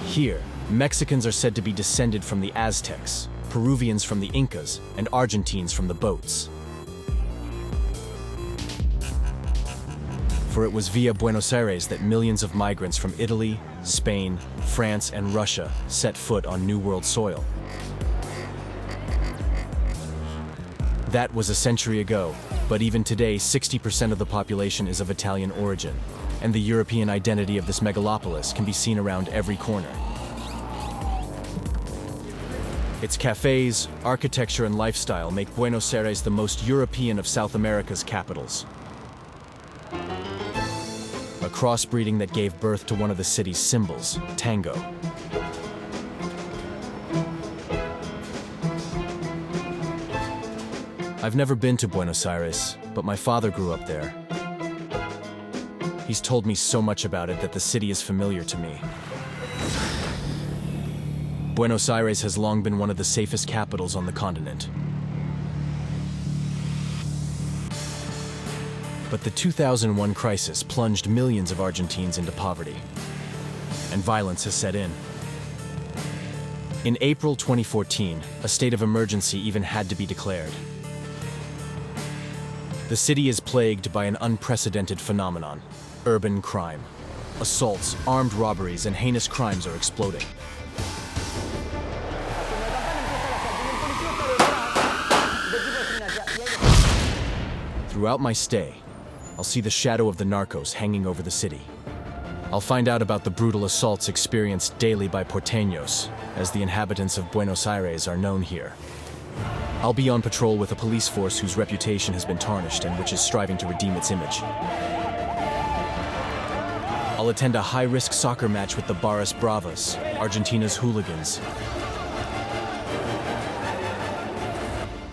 Here, Mexicans are said to be descended from the Aztecs, Peruvians from the Incas, and Argentines from the boats. For it was via Buenos Aires that millions of migrants from Italy, Spain, France, and Russia set foot on New World soil. That was a century ago, but even today 60% of the population is of Italian origin, and the European identity of this megalopolis can be seen around every corner. Its cafes, architecture, and lifestyle make Buenos Aires the most European of South America's capitals. A crossbreeding that gave birth to one of the city's symbols, tango. I've never been to Buenos Aires, but my father grew up there. He's told me so much about it that the city is familiar to me. Buenos Aires has long been one of the safest capitals on the continent. But the 2001 crisis plunged millions of Argentines into poverty, and violence has set in. In April 2014, a state of emergency even had to be declared. The city is plagued by an unprecedented phenomenon: urban crime. Assaults, armed robberies, and heinous crimes are exploding. Throughout my stay, I'll see the shadow of the narcos hanging over the city. I'll find out about the brutal assaults experienced daily by porteños, as the inhabitants of Buenos Aires are known here. I'll be on patrol with a police force whose reputation has been tarnished and which is striving to redeem its image. I'll attend a high-risk soccer match with the Barra Bravas, Argentina's hooligans.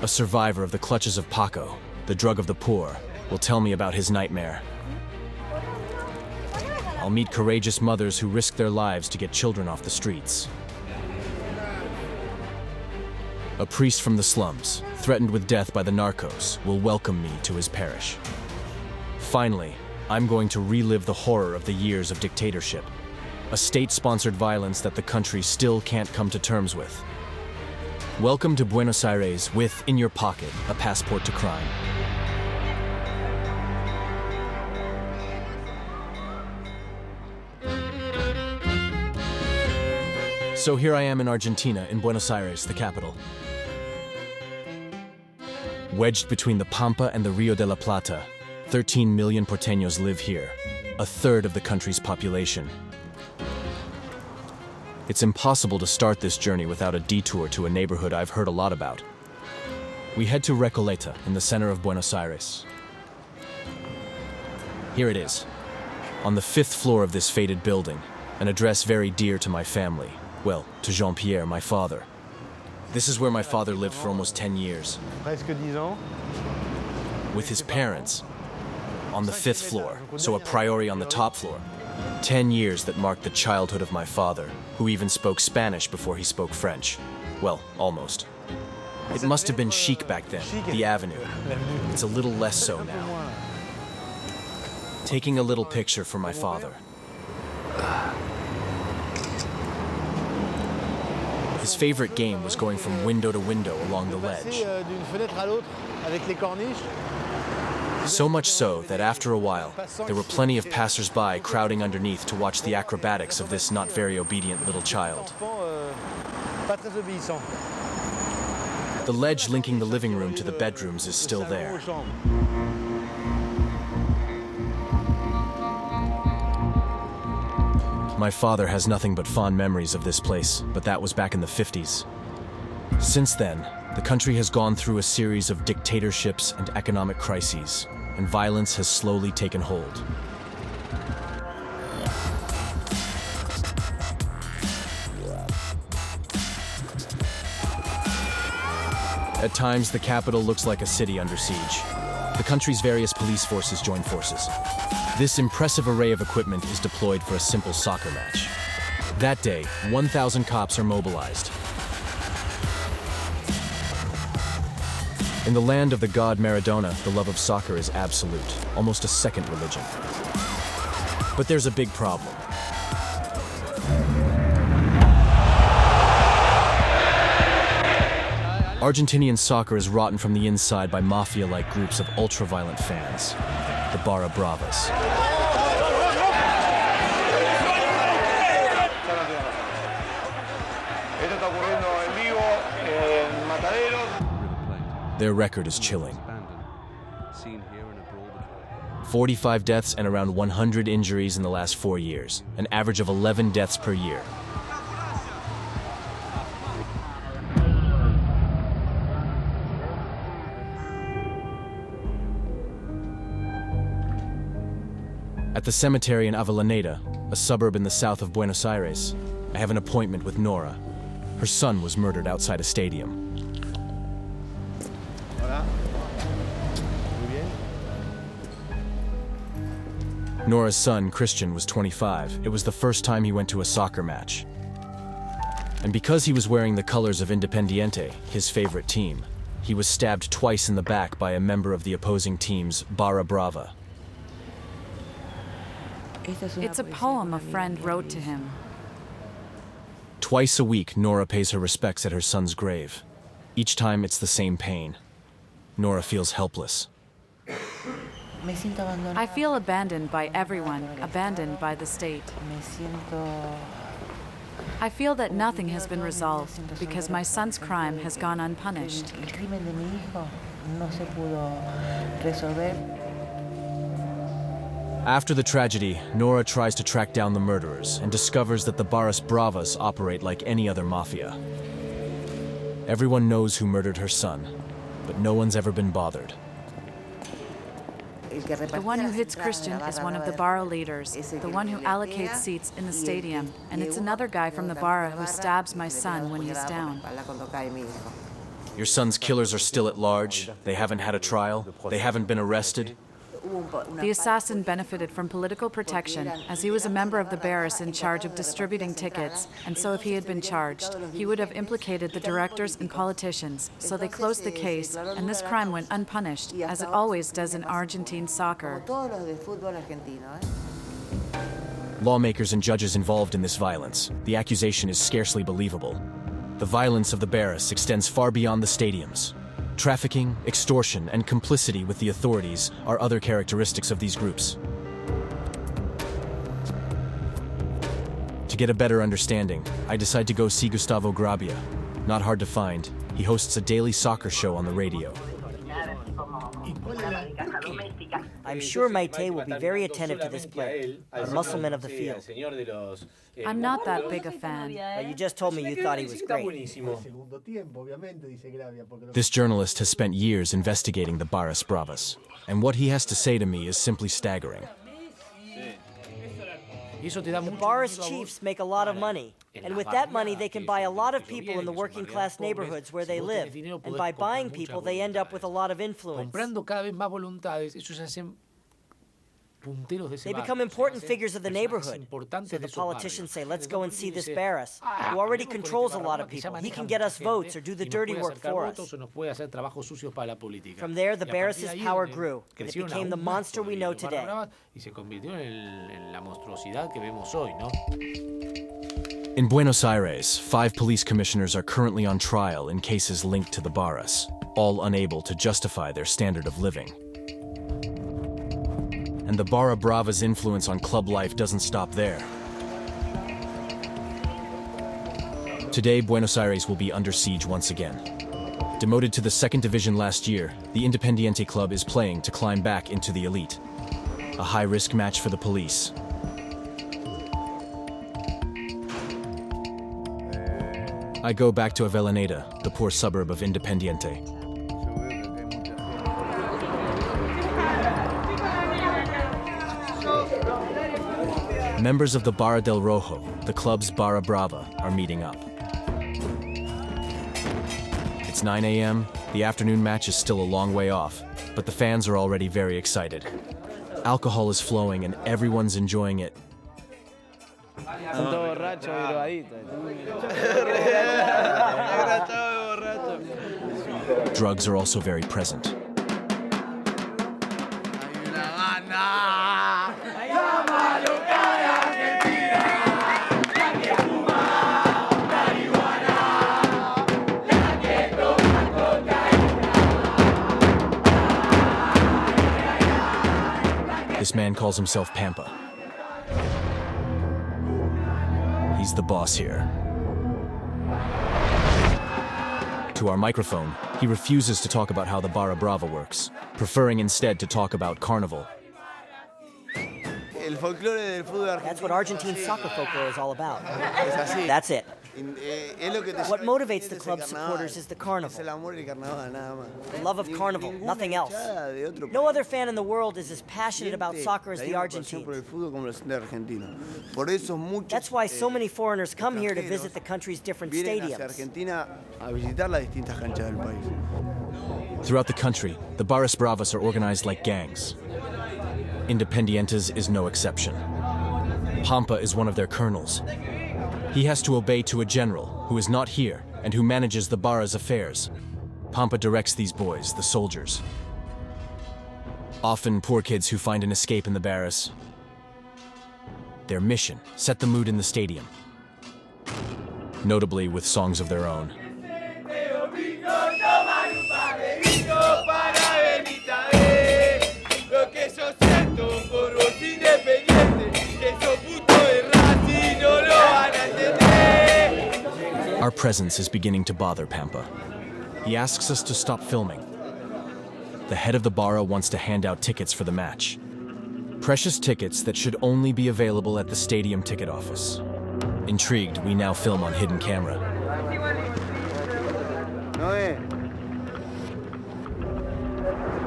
A survivor of the clutches of Paco, the drug of the poor, will tell me about his nightmare. I'll meet courageous mothers who risk their lives to get children off the streets. A priest from the slums, threatened with death by the narcos, will welcome me to his parish. Finally, I'm going to relive the horror of the years of dictatorship, a state-sponsored violence that the country still can't come to terms with. Welcome to Buenos Aires with, in your pocket, a passport to crime. So here I am in Argentina, in Buenos Aires, the capital. Wedged between the Pampa and the Rio de la Plata, 13 million porteños live here, a third of the country's population. It's impossible to start this journey without a detour to a neighborhood I've heard a lot about. We head to Recoleta, in the center of Buenos Aires. Here it is, on the 5th floor of this faded building, an address very dear to my family. Well, to Jean Pierre, my father. This is where my father lived for almost 10 years. With his parents, on the 5th floor, so a priori on the top floor. 10 years that marked the childhood of my father, who even spoke Spanish before he spoke French. Well, almost. It must have been chic back then, the avenue. It's a little less so now. Taking a little picture for my father. His favorite game was going from window to window along the ledge. So much so that after a while, there were plenty of passers-by crowding underneath to watch the acrobatics of this not very obedient little child. The ledge linking the living room to the bedrooms is still there. My father has nothing but fond memories of this place, but that was back in the 50s. Since then, the country has gone through a series of dictatorships and economic crises, and violence has slowly taken hold. At times, the capital looks like a city under siege. The country's various police forces join forces. This impressive array of equipment is deployed for a simple soccer match. That day, 1,000 cops are mobilized. In the land of the god Maradona, the love of soccer is absolute, almost a second religion. But there's a big problem. Argentinian soccer is rotten from the inside by mafia-like groups of ultra-violent fans, the Barra Bravas. Their record is chilling. 45 deaths and around 100 injuries in the last 4 years, an average of 11 deaths per year. At the cemetery in Avellaneda, a suburb in the south of Buenos Aires, I have an appointment with Nora. Her son was murdered outside a stadium. Nora's son, Christian, was 25. It was the first time he went to a soccer match. And because he was wearing the colors of Independiente, his favorite team, he was stabbed twice in the back by a member of the opposing team's Barra Brava. It's a poem a friend wrote to him. Twice a week, Nora pays her respects at her son's grave. Each time, it's the same pain. Nora feels helpless. I feel abandoned by everyone, abandoned by the state. I feel that nothing has been resolved because my son's crime has gone unpunished. After the tragedy, Nora tries to track down the murderers and discovers that the Barra Bravas operate like any other mafia. Everyone knows who murdered her son, but no one's ever been bothered. The one who hits Christian is one of the Barra leaders, the one who allocates seats in the stadium, and it's another guy from the Barra who stabs my son when he's down. Your son's killers are still at large, they haven't had a trial, they haven't been arrested. The assassin benefited from political protection, as he was a member of the barras in charge of distributing tickets, and so if he had been charged, he would have implicated the directors and politicians, so they closed the case, and this crime went unpunished, as it always does in Argentine soccer. Lawmakers and judges involved in this violence, the accusation is scarcely believable. The violence of the barras extends far beyond the stadiums. Trafficking, extortion, and complicity with the authorities are other characteristics of these groups. To get a better understanding, I decide to go see Gustavo Grabia. Not hard to find, he hosts a daily soccer show on the radio. I'm sure Maite will be very attentive to this play, a Muslim of the field. I'm not that big a fan. But you just told me you thought he was great. This journalist has spent years investigating the Barra Bravas, and what he has to say to me is simply staggering. The Barra's chiefs make a lot of money, and with that money they can buy a lot of people in the working class neighborhoods where they live, and by buying people they end up with a lot of influence. They become important figures of the neighborhood. So the politicians say, let's go and see this Barras, who already controls a lot of people. He can get us votes or do the dirty work for us. From there, the Barras' power grew, and it became the monster we know today. In Buenos Aires, 5 police commissioners are currently on trial in cases linked to the Barras, all unable to justify their standard of living. And the Barra Brava's influence on club life doesn't stop there. Today, Buenos Aires will be under siege once again. Demoted to the 2nd division last year, the Independiente club is playing to climb back into the elite. A high-risk match for the police. I go back to Avellaneda, the poor suburb of Independiente. Members of the Barra del Rojo, the club's Barra Brava, are meeting up. It's 9 a.m., the afternoon match is still a long way off, but the fans are already very excited. Alcohol is flowing and everyone's enjoying it. Drugs are also very present. This man calls himself Pampa. He's the boss here. To our microphone, he refuses to talk about how the Barra Brava works, preferring instead to talk about carnival. That's what Argentine soccer folklore is all about. That's it. What motivates the club supporters is the carnival. The love of carnival, nothing else. No other fan in the world is as passionate about soccer as the Argentines. That's why so many foreigners come here to visit the country's different stadiums. Throughout the country, the Barras Bravas are organized like gangs. Independientes is no exception. Pampa is one of their colonels. He has to obey to a general who is not here and who manages the Barra's affairs. Pampa directs these boys, the soldiers. Often poor kids who find an escape in the Barras. Their mission set the mood in the stadium, notably with songs of their own. Our presence is beginning to bother Pampa. He asks us to stop filming. The head of the Barra wants to hand out tickets for the match. Precious tickets that should only be available at the stadium ticket office. Intrigued, we now film on hidden camera.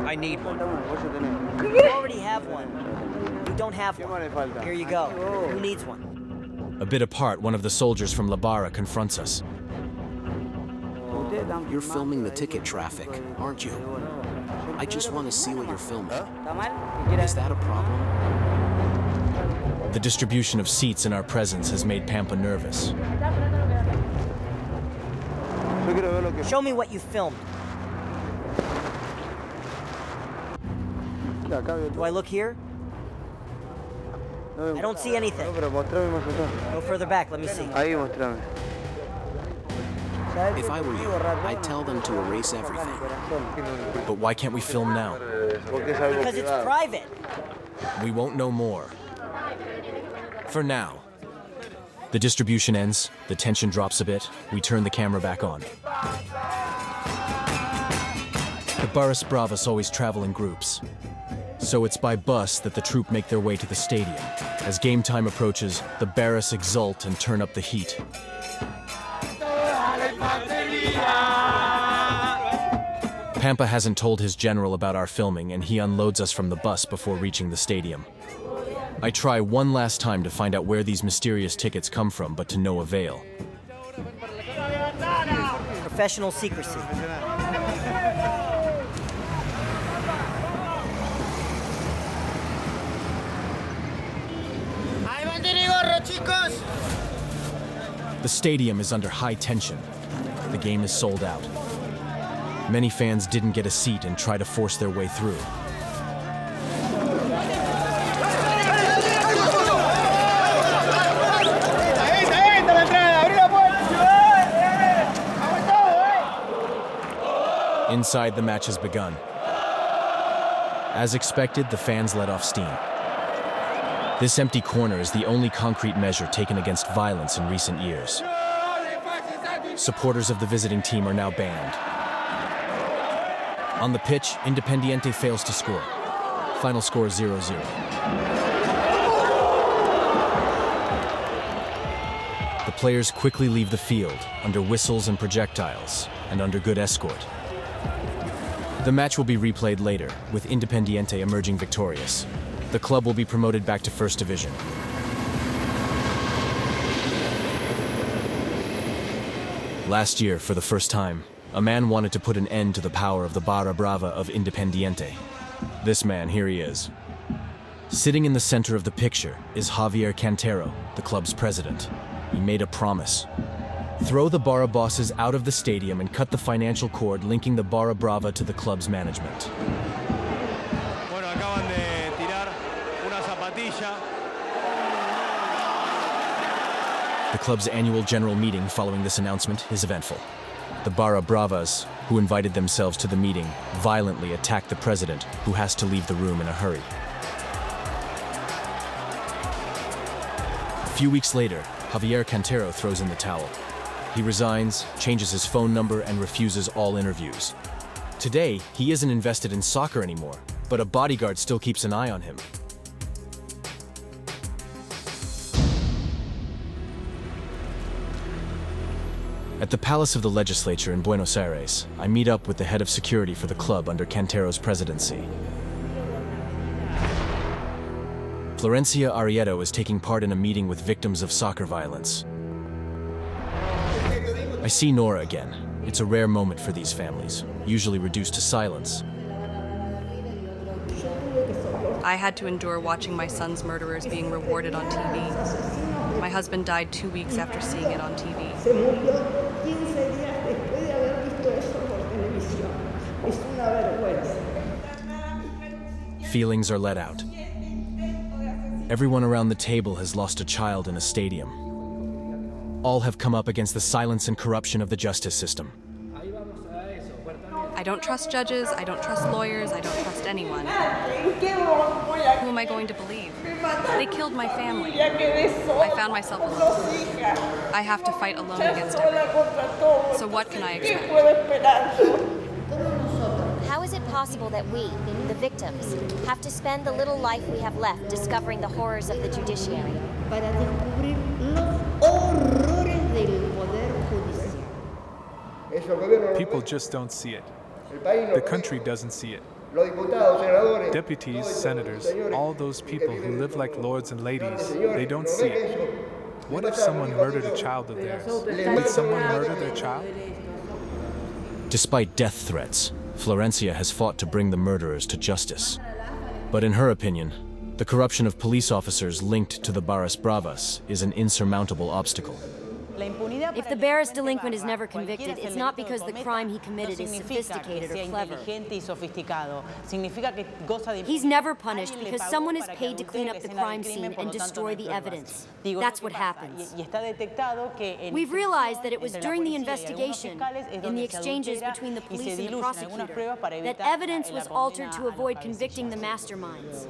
I need one. You already have one. You don't have one. Here you go. Who needs one? A bit apart, one of the soldiers from La Barra confronts us. You're filming the ticket traffic, aren't you? I just want to see what you're filming. Is that a problem? The distribution of seats in our presence has made Pampa nervous. Show me what you filmed. Do I look here? I don't see anything. Go further back, let me see. If I were you, I'd tell them to erase everything. But why can't we film now? Because it's private. We won't know more. For now. The distribution ends, the tension drops a bit, we turn the camera back on. The Barras Bravas always travel in groups. So it's by bus that the troupe make their way to the stadium. As game time approaches, the Barras exult and turn up the heat. Pampa hasn't told his general about our filming, and he unloads us from the bus before reaching the stadium. I try one last time to find out where these mysterious tickets come from, but to no avail. Professional secrecy. The stadium is under high tension. The game is sold out. Many fans didn't get a seat and try to force their way through. Inside, the match has begun. As expected, the fans let off steam. This empty corner is the only concrete measure taken against violence in recent years. Supporters of the visiting team are now banned. On the pitch, Independiente fails to score. Final score 0-0. The players quickly leave the field, under whistles and projectiles, and under good escort. The match will be replayed later, with Independiente emerging victorious. The club will be promoted back to First Division. Last year, for the first time, a man wanted to put an end to the power of the Barra Brava of Independiente. This man, here he is. Sitting in the center of the picture is Javier Cantero, the club's president. He made a promise. Throw the Barra bosses out of the stadium and cut the financial cord linking the Barra Brava to the club's management. The club's annual general meeting following this announcement is eventful. The Barra Bravas, who invited themselves to the meeting, violently attack the president, who has to leave the room in a hurry. few weeks later, Javier Cantero throws in the towel. He resigns, changes his phone number, and refuses all interviews. Today, he isn't invested in soccer anymore, but a bodyguard still keeps an eye on him. At the Palace of the Legislature in Buenos Aires, I meet up with the head of security for the club under Cantero's presidency. Florencia Arrieto is taking part in a meeting with victims of soccer violence. I see Nora again. It's a rare moment for these families, usually reduced to silence. I had to endure watching my son's murderers being rewarded on TV. My husband died 2 weeks after seeing it on TV. Feelings are let out. Everyone around the table has lost a child in a stadium. All have come up against the silence and corruption of the justice system. I don't trust judges, I don't trust lawyers, I don't trust anyone. Who am I going to believe? They killed my family. I found myself alone. I have to fight alone against everyone. So what can I expect? How is it possible that we, the victims, have to spend the little life we have left discovering the horrors of the judiciary? People just don't see it. The country doesn't see it. Deputies, senators, all those people who live like lords and ladies, they don't see it. What if someone murdered a child of theirs? Did someone murder their child? Despite death threats, Florencia has fought to bring the murderers to justice. But in her opinion, the corruption of police officers linked to the Barras Bravas is an insurmountable obstacle. If the Barras delinquent is never convicted, it's not because the crime he committed is sophisticated or clever. He's never punished because someone is paid to clean up the crime scene and destroy the evidence. That's what happens. We've realized that it was during the investigation, in the exchanges between the police and the prosecutor, that evidence was altered to avoid convicting the masterminds.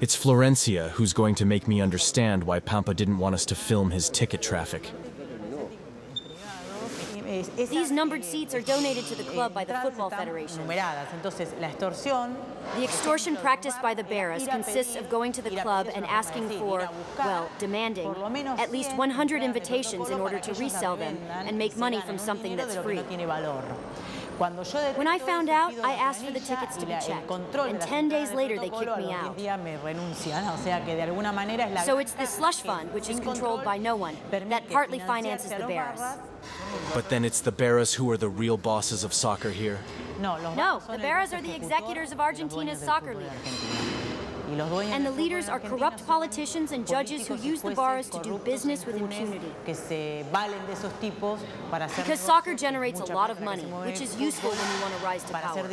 It's Florencia who's going to make me understand why Pampa didn't want us to film his ticket traffic. These numbered seats are donated to the club by the Football Federation. The extortion practiced by the Barras consists of going to the club and asking for, well, demanding, at least 100 invitations in order to resell them and make money from something that's free. When I found out, I asked for the tickets to be checked, and 10 days later they kicked me out. So it's this slush fund, which is controlled by no one, that partly finances the Barras. But then it's the Barras who are the real bosses of soccer here? No, the Barras are the executors of Argentina's soccer league. And the leaders are corrupt politicians and judges who use the Barras to do business with impunity. Because soccer generates a lot of money, which is useful when you want to rise to power.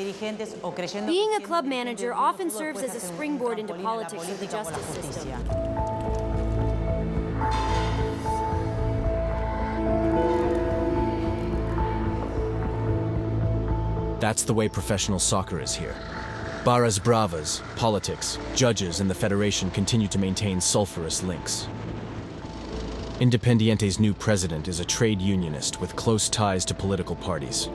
Being a club manager often serves as a springboard into politics of the justice system. That's the way professional soccer is here. Barras Bravas, politics, judges, and the Federation continue to maintain sulfurous links. Independiente's new president is a trade unionist with close ties to political parties.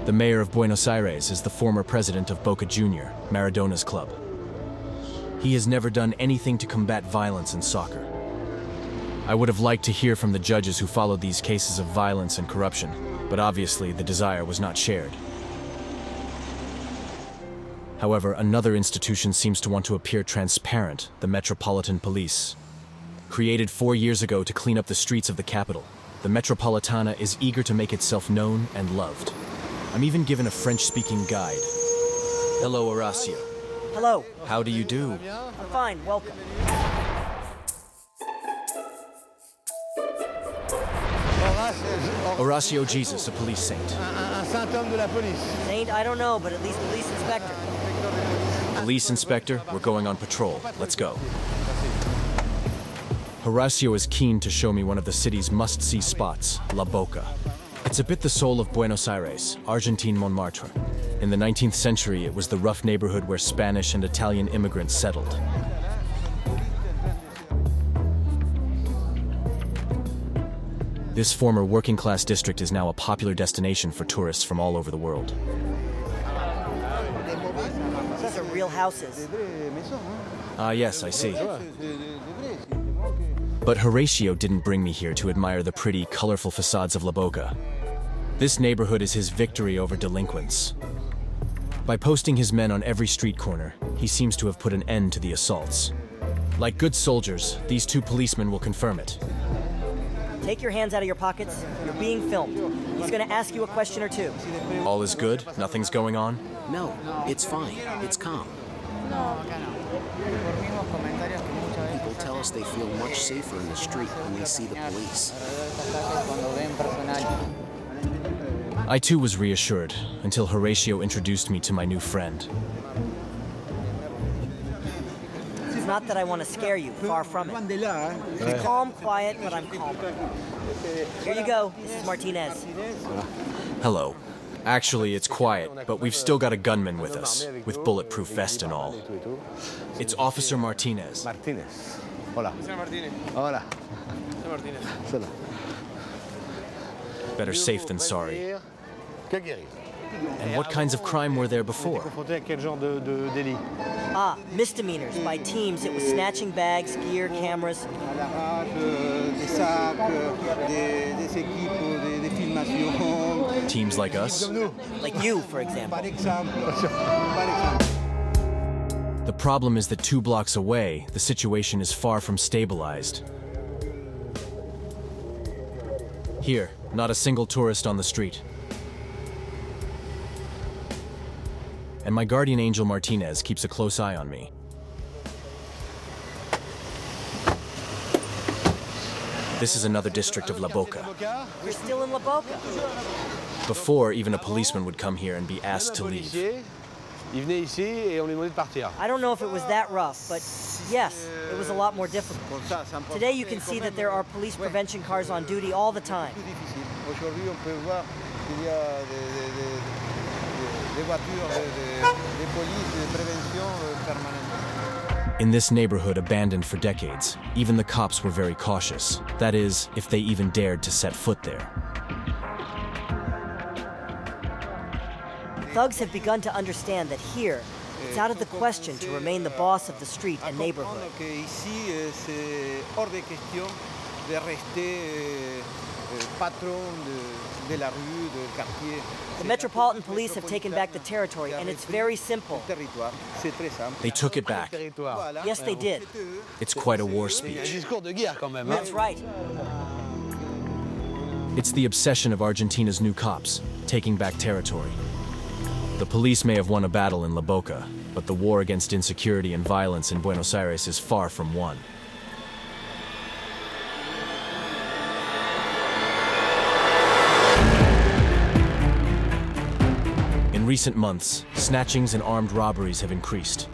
The mayor of Buenos Aires is the former president of Boca Junior, Maradona's club. He has never done anything to combat violence in soccer. I would have liked to hear from the judges who followed these cases of violence and corruption, but obviously the desire was not shared. However, another institution seems to want to appear transparent, the Metropolitan Police. Created 4 years ago to clean up the streets of the capital, the Metropolitana is eager to make itself known and loved. I'm even given a French-speaking guide. Hello, Horacio. Hello. How do you do? I'm fine, welcome. Horacio Jesus, a police saint. Saint, I don't know, but at least police inspector. Police inspector, we're going on patrol. Let's go. Horacio is keen to show me one of the city's must-see spots, La Boca. It's a bit the soul of Buenos Aires, Argentine Montmartre. In the 19th century, it was the rough neighborhood where Spanish and Italian immigrants settled. This former working-class district is now a popular destination for tourists from all over the world. These are real houses. Ah, yes, I see. But Horatio didn't bring me here to admire the pretty, colorful facades of La Boca. This neighborhood is his victory over delinquents. By posting his men on every street corner, he seems to have put an end to the assaults. Like good soldiers, these two policemen will confirm it. Take your hands out of your pockets. You're being filmed. He's going to ask you a question or two. All is good? Nothing's going on? No, it's fine. It's calm. People tell us they feel much safer in the street when they see the police. I too was reassured until Horatio introduced me to my new friend. It's not that I want to scare you, far from it. He's calm, quiet, but I'm calmer. Here you go, Mrs. Martinez. Hello. Actually, it's quiet, but we've still got a gunman with us, with bulletproof vest and all. It's Officer Martinez. Martinez. Hola. Hola. Hola. Better safe than sorry. And what kinds of crime were there before? Ah, misdemeanors. By teams, it was snatching bags, gear, cameras. Teams like us? Like you, for example. The problem is that 2 blocks away, the situation is far from stabilized. Here, not a single tourist on the street. And my guardian angel Martinez keeps a close eye on me. This is another district of La Boca. You're still in La Boca. Before, even a policeman would come here and be asked to leave. I don't know if it was that rough, but yes, it was a lot more difficult. Today you can see that there are police prevention cars on duty all the time. In this neighborhood abandoned for decades, even the cops were very cautious. That is, if they even dared to set foot there. Thugs have begun to understand that here, it's out of the question to remain the boss of the street and neighborhood. The Metropolitan Police have taken back the territory, and it's very simple. They took it back. Yes, they did. It's quite a war speech. That's right. It's the obsession of Argentina's new cops, taking back territory. The police may have won a battle in La Boca, but the war against insecurity and violence in Buenos Aires is far from won. In recent months, snatchings and armed robberies have increased.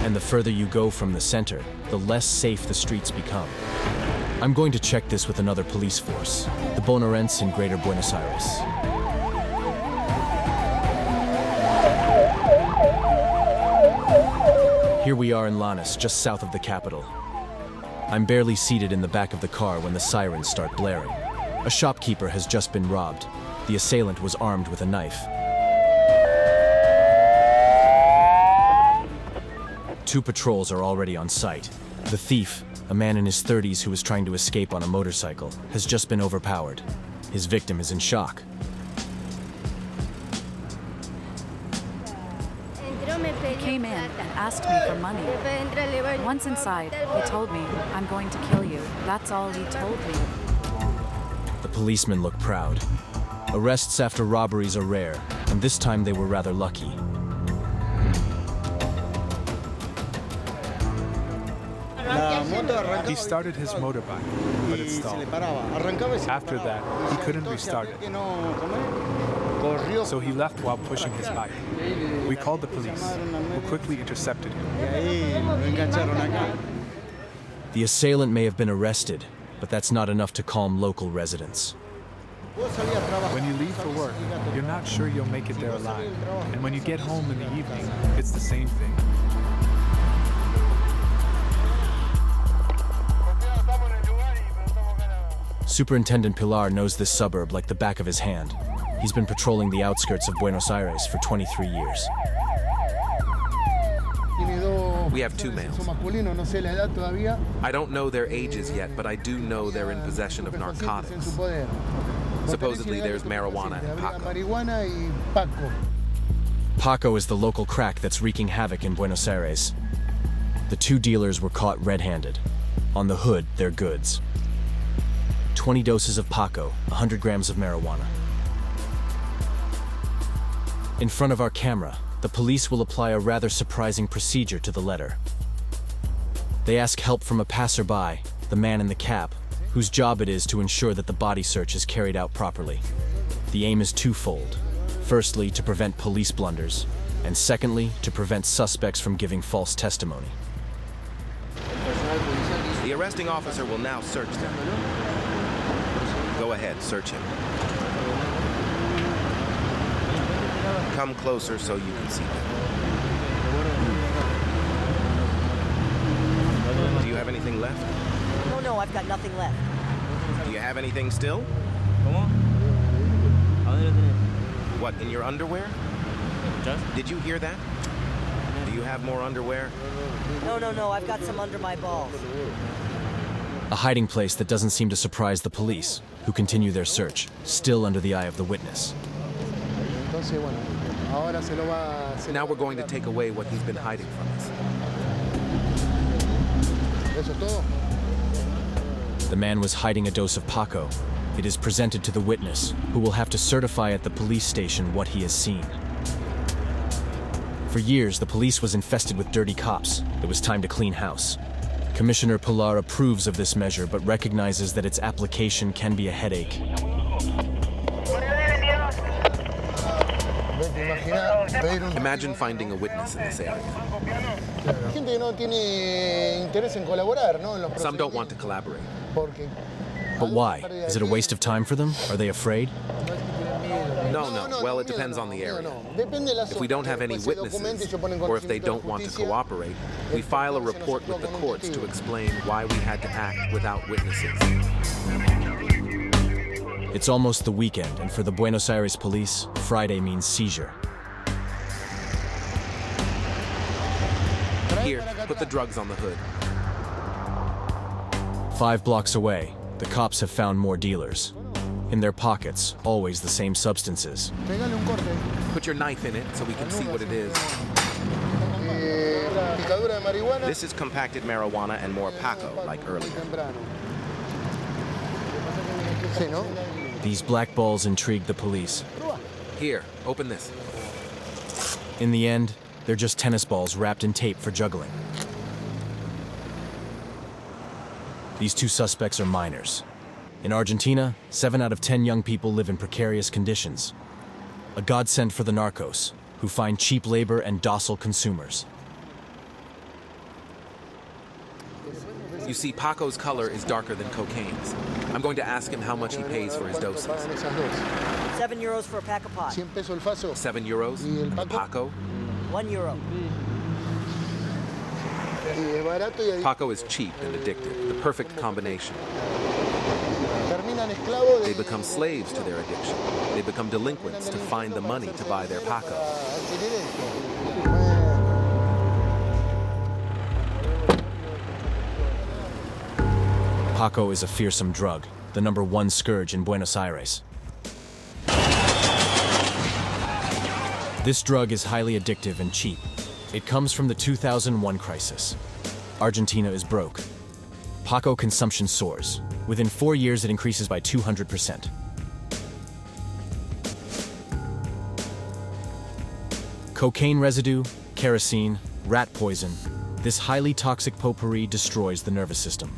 And the further you go from the center, the less safe the streets become. I'm going to check this with another police force, the Bonaerense in Greater Buenos Aires. Here we are in Lanús, just south of the capital. I'm barely seated in the back of the car when the sirens start blaring. A shopkeeper has just been robbed. The assailant was armed with a knife. 2 patrols are already on site. The thief, a man in his 30s who was trying to escape on a motorcycle, has just been overpowered. His victim is in shock. He came in and asked me for money. Once inside, he told me, "I'm going to kill you." That's all he told me. The policemen look proud. Arrests after robberies are rare, and this time they were rather lucky. He started his motorbike, but it stalled. After that, he couldn't restart it. So he left while pushing his bike. We called the police, who quickly intercepted him. The assailant may have been arrested, but that's not enough to calm local residents. When you leave for work, you're not sure you'll make it there alive. And when you get home in the evening, it's the same thing. Superintendent Pilar knows this suburb like the back of his hand. He's been patrolling the outskirts of Buenos Aires for 23 years. We have two males. I don't know their ages yet, but I do know they're in possession of narcotics. Supposedly there's marijuana and Paco. Paco is the local crack that's wreaking havoc in Buenos Aires. The two dealers were caught red-handed. On the hood, their goods. 20 doses of Paco, 100 grams of marijuana. In front of our camera, the police will apply a rather surprising procedure to the letter. They ask help from a passerby, the man in the cap, whose job it is to ensure that the body search is carried out properly. The aim is twofold. Firstly, to prevent police blunders, and secondly, to prevent suspects from giving false testimony. The arresting officer will now search them. Go ahead, search him. Come closer so you can see them. Do you have anything left? No, I've got nothing left. Do you have anything still? What, in your underwear? Did you hear that? Do you have more underwear? No, I've got some under my balls. A hiding place that doesn't seem to surprise the police, who continue their search, still under the eye of the witness. Now we're going to take away what he's been hiding from us. The man was hiding a dose of Paco. It is presented to the witness, who will have to certify at the police station what he has seen. For years, the police was infested with dirty cops. It was time to clean house. Commissioner Pilar approves of this measure, but recognizes that its application can be a headache. Imagine finding a witness in this area. Some don't want to collaborate. But why? Is it a waste of time for them? Are they afraid? No. Well, it depends on the area. If we don't have any witnesses, or if they don't want to cooperate, we file a report with the courts to explain why we had to act without witnesses. It's almost the weekend, and for the Buenos Aires police, Friday means seizure. Here, put the drugs on the hood. 5 blocks away, the cops have found more dealers. In their pockets, always the same substances. Put your knife in it so we can see what it is. This is compacted marijuana and more Paco, like earlier. These black balls intrigue the police. Here, open this. In the end, they're just tennis balls wrapped in tape for juggling. These two suspects are minors. In Argentina, 7 out of 10 young people live in precarious conditions. A godsend for the narcos, who find cheap labor and docile consumers. You see, Paco's color is darker than cocaine's. I'm going to ask him how much he pays for his doses. €7 for a pack of pot. €7? And the Paco? €1. Paco is cheap and addictive, the perfect combination. They become slaves to their addiction. They become delinquents to find the money to buy their Paco. Paco is a fearsome drug, the #1 scourge in Buenos Aires. This drug is highly addictive and cheap. It comes from the 2001 crisis. Argentina is broke. Paco consumption soars. Within 4 years, it increases by 200%. Cocaine residue, kerosene, rat poison. This highly toxic potpourri destroys the nervous system.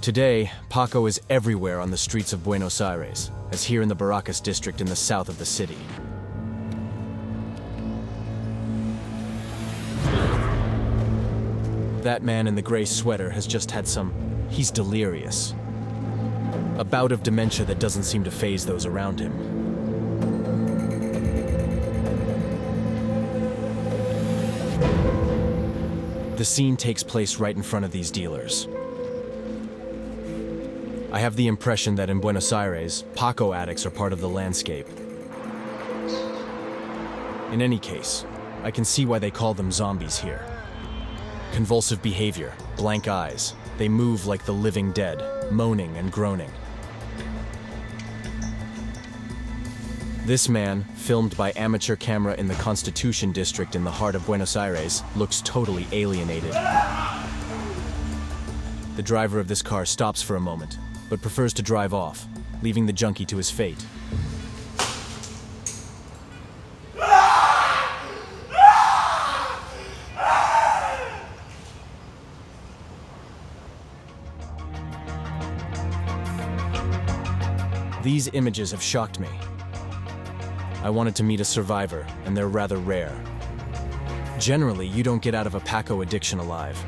Today, Paco is everywhere on the streets of Buenos Aires, as here in the Barracas district in the south of the city. That man in the gray sweater has just had he's delirious. A bout of dementia that doesn't seem to faze those around him. The scene takes place right in front of these dealers. I have the impression that in Buenos Aires, Paco addicts are part of the landscape. In any case, I can see why they call them zombies here. Convulsive behavior, blank eyes, they move like the living dead, moaning and groaning. This man, filmed by amateur camera in the Constitution district in the heart of Buenos Aires, looks totally alienated. The driver of this car stops for a moment, but prefers to drive off, leaving the junkie to his fate. These images have shocked me. I wanted to meet a survivor, and they're rather rare. Generally, you don't get out of a Paco addiction alive.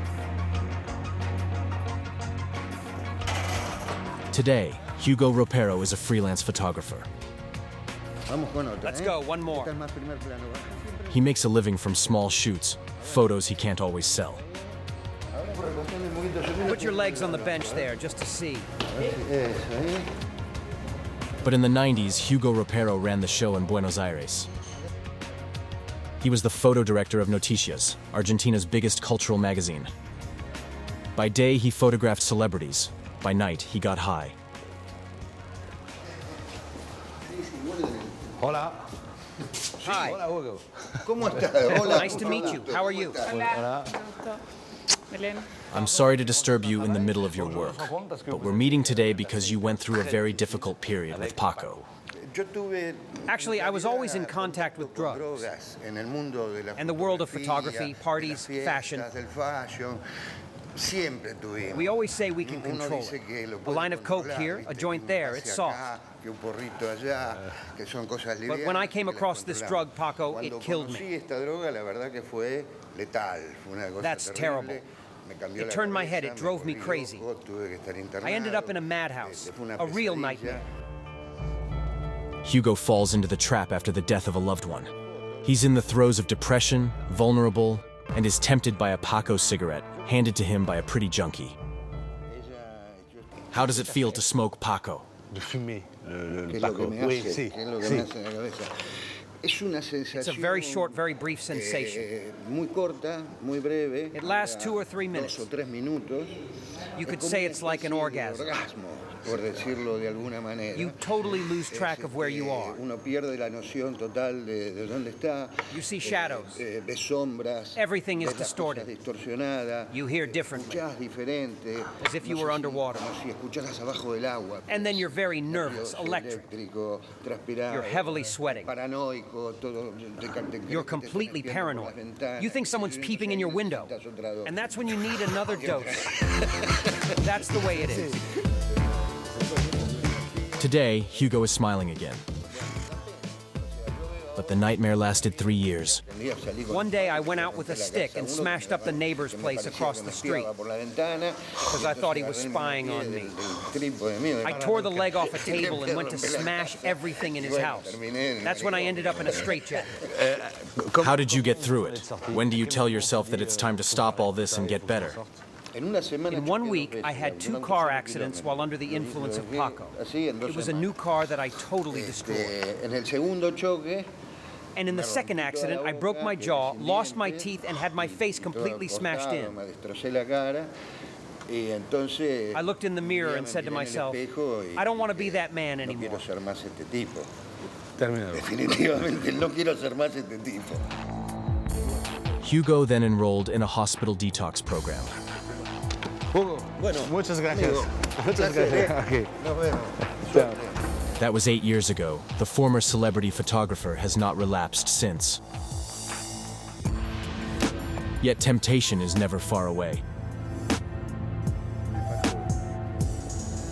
Today, Hugo Ropero is a freelance photographer. Let's go, one more. He makes a living from small shoots, photos he can't always sell. Put your legs on the bench there, just to see. But in the 90s, Hugo Ropero ran the show in Buenos Aires. He was the photo director of Noticias, Argentina's biggest cultural magazine. By day, he photographed celebrities. By night, he got high. Hola. Hi. Hola, Hugo. ¿Cómo estás? Hola. Nice to meet you. How are you? Hola. I'm sorry to disturb you in the middle of your work, but we're meeting today because you went through a very difficult period with Paco. Actually, I was always in contact with drugs and the world of photography, parties, fashion. We always say we can control it. A line of coke here, a joint there, it's soft. But when I came across this drug, Paco, it killed me. That's terrible. It turned my head, it drove me crazy. I ended up in a madhouse, a real nightmare. Hugo falls into the trap after the death of a loved one. He's in the throes of depression, vulnerable, and is tempted by a Paco cigarette, handed to him by a pretty junkie. How does it feel to smoke Paco? It's a very short, very brief sensation. It lasts 2 or 3 minutes. You could say it's like an orgasm. You totally lose track of where you are. You see shadows. Everything is distorted. You hear differently, as if you were underwater. And then you're very nervous, electric. You're heavily sweating. You're completely paranoid. You think someone's peeping in your window. And that's when you need another dose. That's the way it is. Today, Hugo is smiling again. But the nightmare lasted 3 years. One day I went out with a stick and smashed up the neighbor's place across the street because I thought he was spying on me. I tore the leg off a table and went to smash everything in his house. That's when I ended up in a straitjacket. How did you get through it? When do you tell yourself that it's time to stop all this and get better? In 1 week, I had 2 car accidents while under the influence of Paco. It was a new car that I totally destroyed. And in the second accident, I broke my jaw, lost my teeth, and had my face completely smashed in. I looked in the mirror and said to myself, I don't want to be that man anymore. Hugo then enrolled in a hospital detox program. Hugo, muchas gracias. Muchas gracias. Okay. That was 8 years ago. The former celebrity photographer has not relapsed since. Yet temptation is never far away.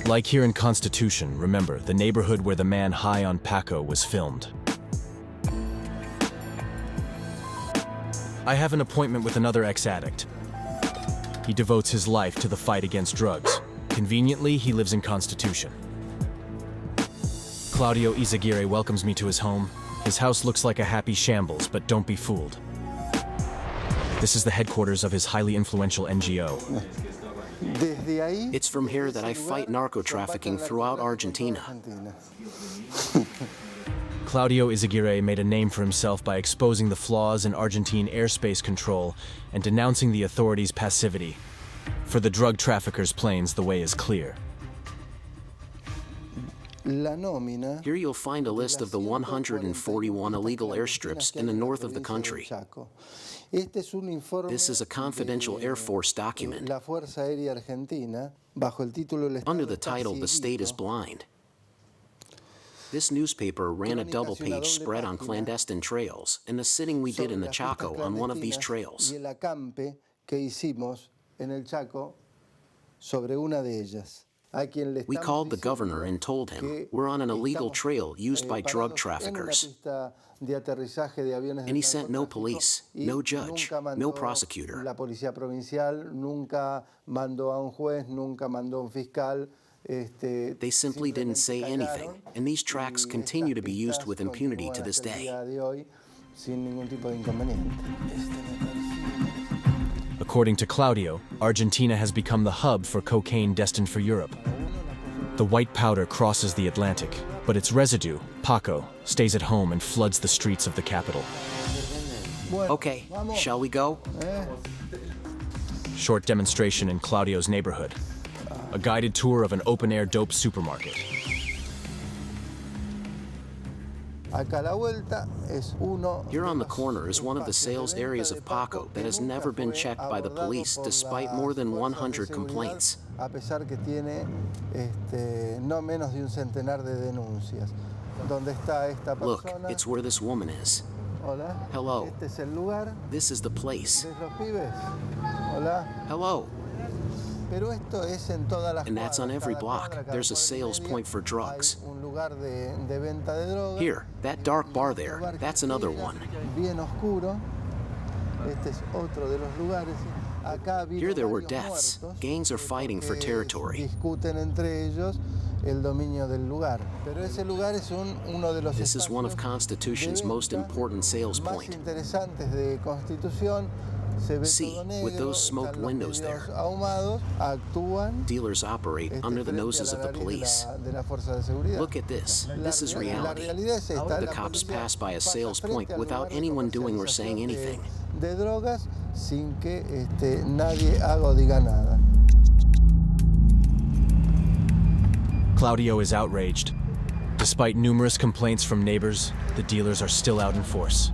Like here in Constitution, remember, the neighborhood where the man high on Paco was filmed. I have an appointment with another ex-addict. He devotes his life to the fight against drugs. Conveniently, he lives in Constitution. Claudio Izaguirre welcomes me to his home. His house looks like a happy shambles, but don't be fooled. This is the headquarters of his highly influential NGO. It's from here that I fight narco-trafficking throughout Argentina. Claudio Izaguirre made a name for himself by exposing the flaws in Argentine airspace control and denouncing the authorities' passivity. For the drug traffickers' planes, the way is clear. Here you'll find a list of the 141 illegal airstrips in the north of the country. This is a confidential Air Force document under the title "The State is Blind." This newspaper ran a double-page spread on clandestine trails and the sitting we did in the Chaco on one of these trails. We called the governor and told him we're on an illegal trail used by drug traffickers. And he sent no police, no judge, no prosecutor. They simply didn't say anything, and these tracks continue to be used with impunity to this day. According to Claudio, Argentina has become the hub for cocaine destined for Europe. The white powder crosses the Atlantic, but its residue, Paco, stays at home and floods the streets of the capital. Okay, shall we go? Short demonstration in Claudio's neighborhood. A guided tour of an open-air dope supermarket. Here on the corner is one of the sales areas of Paco that has never been checked by the police despite more than 100 complaints. Look, it's where this woman is. Hello. This is the place. Hello. And that's on every block. There's a sales point for drugs. Here, that dark bar there, that's another one. Here there were deaths. Gangs are fighting for territory. This is one of Constitution's most important sales points. See, with those smoked windows there, dealers operate under the noses of the police. Look at this. This is reality. The cops pass by a sales point without anyone doing or saying anything. Claudio is outraged. Despite numerous complaints from neighbors, the dealers are still out in force.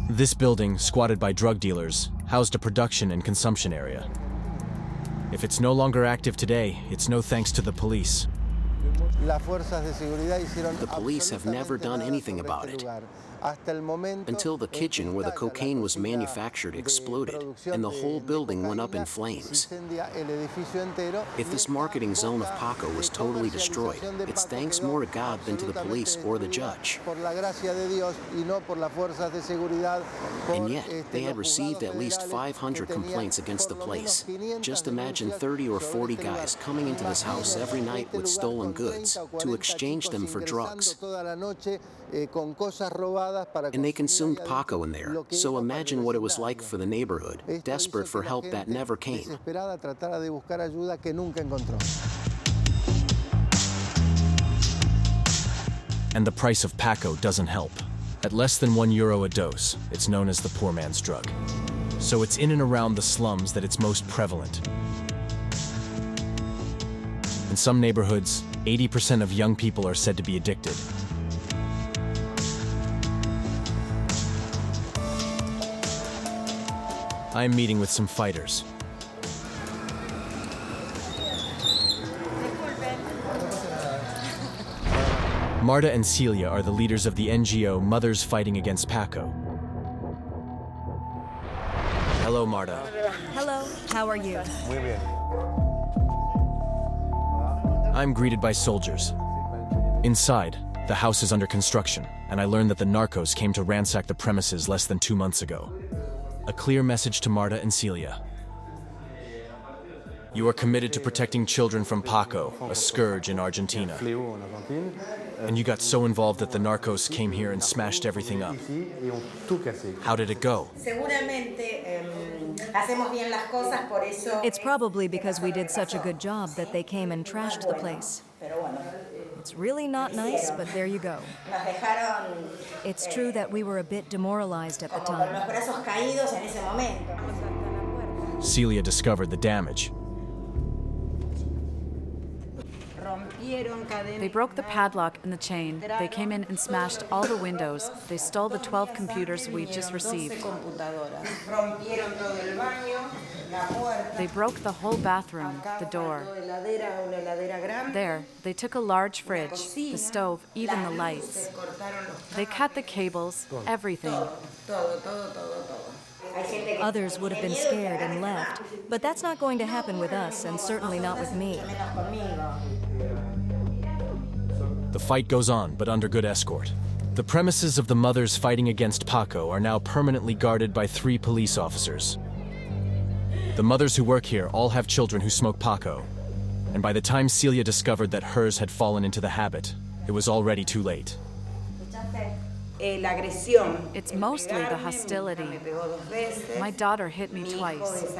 This building, squatted by drug dealers, housed a production and consumption area. If it's no longer active today, it's no thanks to the police. The police have never done anything about it. Until the kitchen where the cocaine was manufactured exploded, and the whole building went up in flames. If this marketing zone of Paco was totally destroyed, it's thanks more to God than to the police or the judge. And yet, they had received at least 500 complaints against the place. Just imagine 30 or 40 guys coming into this house every night with stolen goods to exchange them for drugs. And they consumed Paco in there, so imagine what it was like for the neighborhood, desperate for help that never came. And the price of Paco doesn't help. At less than €1 a dose, it's known as the poor man's drug. So it's in and around the slums that it's most prevalent. In some neighborhoods, 80% of young people are said to be addicted. I am meeting with some fighters. Marta and Celia are the leaders of the NGO Mothers Fighting Against Paco. Hello, Marta. Hello, how are you? I'm greeted by soldiers. Inside, the house is under construction, and I learned that the narcos came to ransack the premises less than 2 months ago. A clear message to Marta and Celia. You are committed to protecting children from Paco, a scourge in Argentina. And you got so involved that the narcos came here and smashed everything up. How did it go? It's probably because we did such a good job that they came and trashed the place. It's really not nice, but there you go. It's true that we were a bit demoralized at the time. Celia discovered the damage. They broke the padlock and the chain. They came in and smashed all the windows. They stole the 12 computers we just received. They broke the whole bathroom, the door. There, they took a large fridge, the stove, even the lights. They cut the cables, everything. Others would have been scared and left, but that's not going to happen with us, and certainly not with me. The fight goes on, but under good escort. The premises of the mothers fighting against Paco are now permanently guarded by 3 police officers. The mothers who work here all have children who smoke Paco, and by the time Celia discovered that hers had fallen into the habit, it was already too late. It's mostly the hostility. My daughter hit me twice.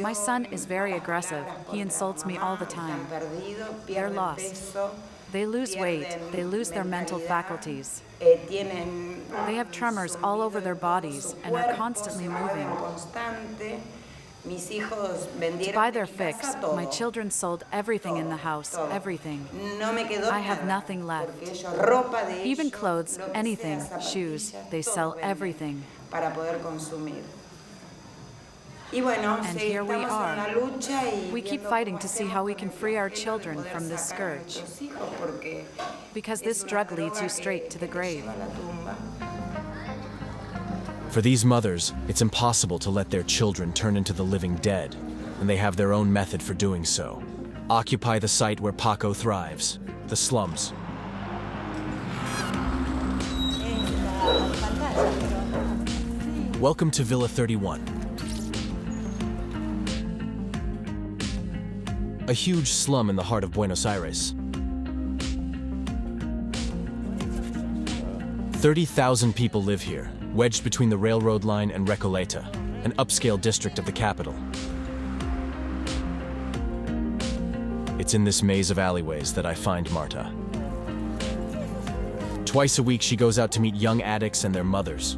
My son is very aggressive. He insults me all the time. They're lost. They lose weight. They lose their mental faculties. They have tremors all over their bodies and are constantly moving. To buy their fix, my children sold everything in the house, everything. I have nothing left. Even clothes, anything, shoes, they sell everything. And here we are. We keep fighting to see how we can free our children from this scourge. Because this drug leads you straight to the grave. For these mothers, it's impossible to let their children turn into the living dead, and they have their own method for doing so. Occupy the site where Paco thrives, the slums. Welcome to Villa 31. A huge slum in the heart of Buenos Aires. 30,000 people live here, wedged between the railroad line and Recoleta, an upscale district of the capital. It's in this maze of alleyways that I find Marta. Twice a week she goes out to meet young addicts and their mothers.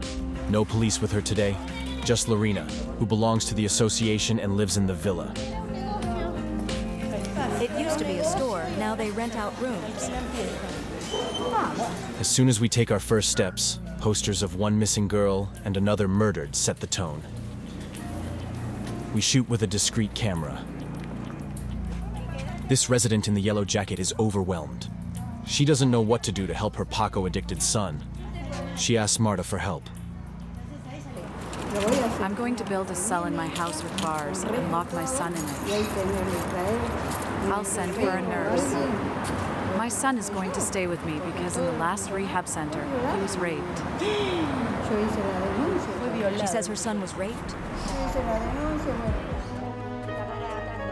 No police with her today, just Lorena, who belongs to the association and lives in the villa. It used to be a store, now they rent out rooms. As soon as we take our first steps, posters of one missing girl and another murdered set the tone. We shoot with a discreet camera. This resident in the yellow jacket is overwhelmed. She doesn't know what to do to help her Paco-addicted son. She asks Marta for help. I'm going to build a cell in my house with bars and lock my son in it. I'll send for a nurse. My son is going to stay with me because in the last rehab center, he was raped. She says her son was raped?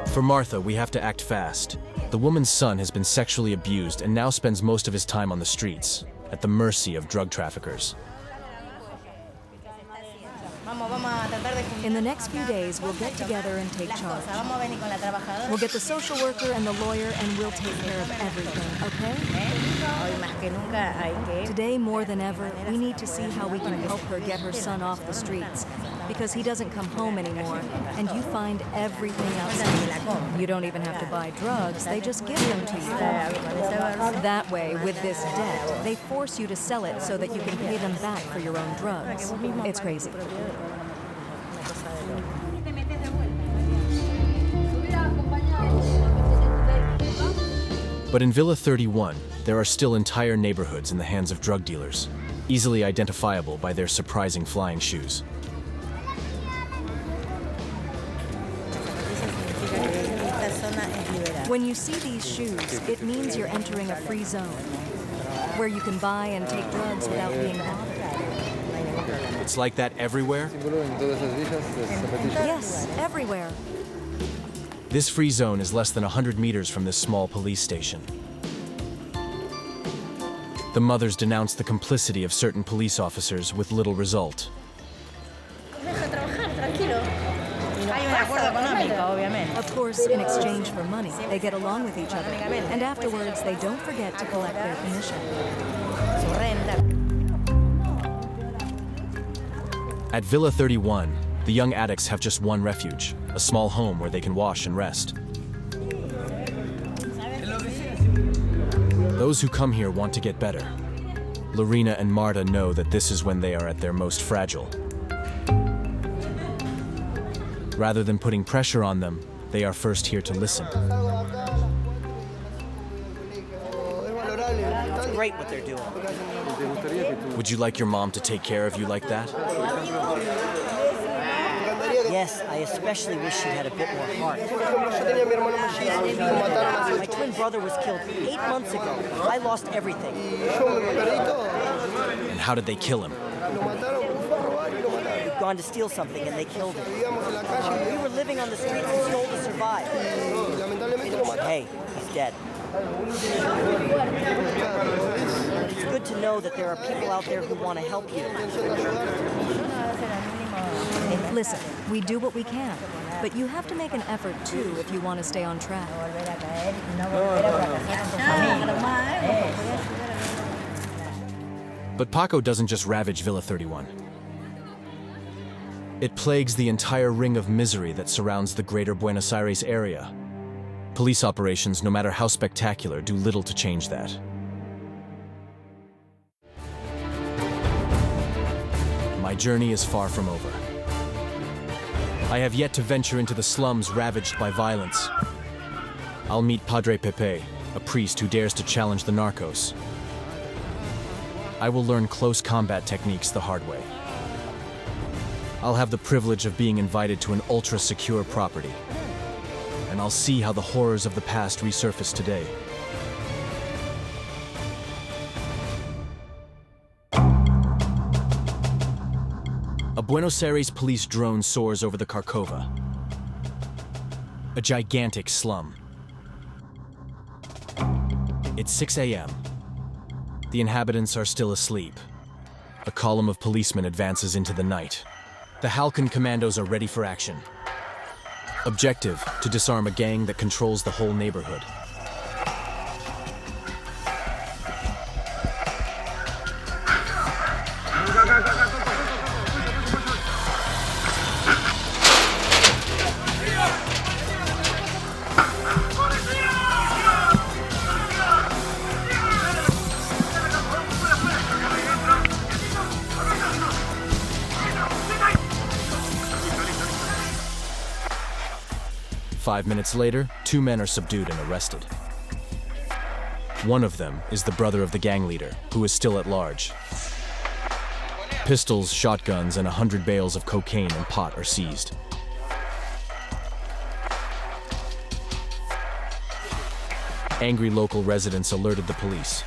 For Martha, we have to act fast. The woman's son has been sexually abused and now spends most of his time on the streets, at the mercy of drug traffickers. In the next few days, we'll get together and take charge. We'll get the social worker and the lawyer, and we'll take care of everything, okay? Today, more than ever, we need to see how we can help her get her son off the streets, because he doesn't come home anymore, and you find everything else. You don't even have to buy drugs, they just give them to you. That way, with this debt, they force you to sell it so that you can pay them back for your own drugs. It's crazy. But in Villa 31, there are still entire neighborhoods in the hands of drug dealers, easily identifiable by their surprising flying shoes. When you see these shoes, it means you're entering a free zone, where you can buy and take drugs without being bothered. It's like that everywhere? Yes, everywhere. This free zone is less than 100 meters from this small police station. The mothers denounce the complicity of certain police officers with little result. Of course, in exchange for money, they get along with each other, and afterwards they don't forget to collect their commission. At Villa 31, the young addicts have just one refuge, a small home where they can wash and rest. Those who come here want to get better. Lorena and Marta know that this is when they are at their most fragile. Rather than putting pressure on them, they are first here to listen. It's great what they're doing. Would you like your mom to take care of you like that? Yes, I especially wish she'd had a bit more heart. My twin brother was killed 8 months ago. I lost everything. And how did they kill him? He'd gone to steal something and they killed him. We were living on the streets and stole to survive. Hey, he's dead. It's good to know that there are people out there who want to help you. Listen, we do what we can, but you have to make an effort too if you want to stay on track. But Paco doesn't just ravage Villa 31. It plagues the entire ring of misery that surrounds the greater Buenos Aires area. Police operations, no matter how spectacular, do little to change that. My journey is far from over. I have yet to venture into the slums ravaged by violence. I'll meet Padre Pépé, a priest who dares to challenge the narcos. I will learn close combat techniques the hard way. I'll have the privilege of being invited to an ultra-secure property. And I'll see how the horrors of the past resurface today. A Buenos Aires police drone soars over the Carcova, a gigantic slum. It's 6 a.m. The inhabitants are still asleep. A column of policemen advances into the night. The Halcon commandos are ready for action. Objective: to disarm a gang that controls the whole neighborhood. Five minutes later, 2 men are subdued and arrested. One of them is the brother of the gang leader, who is still at large. Pistols, shotguns, and 100 bales of cocaine and pot are seized. Angry local residents alerted the police.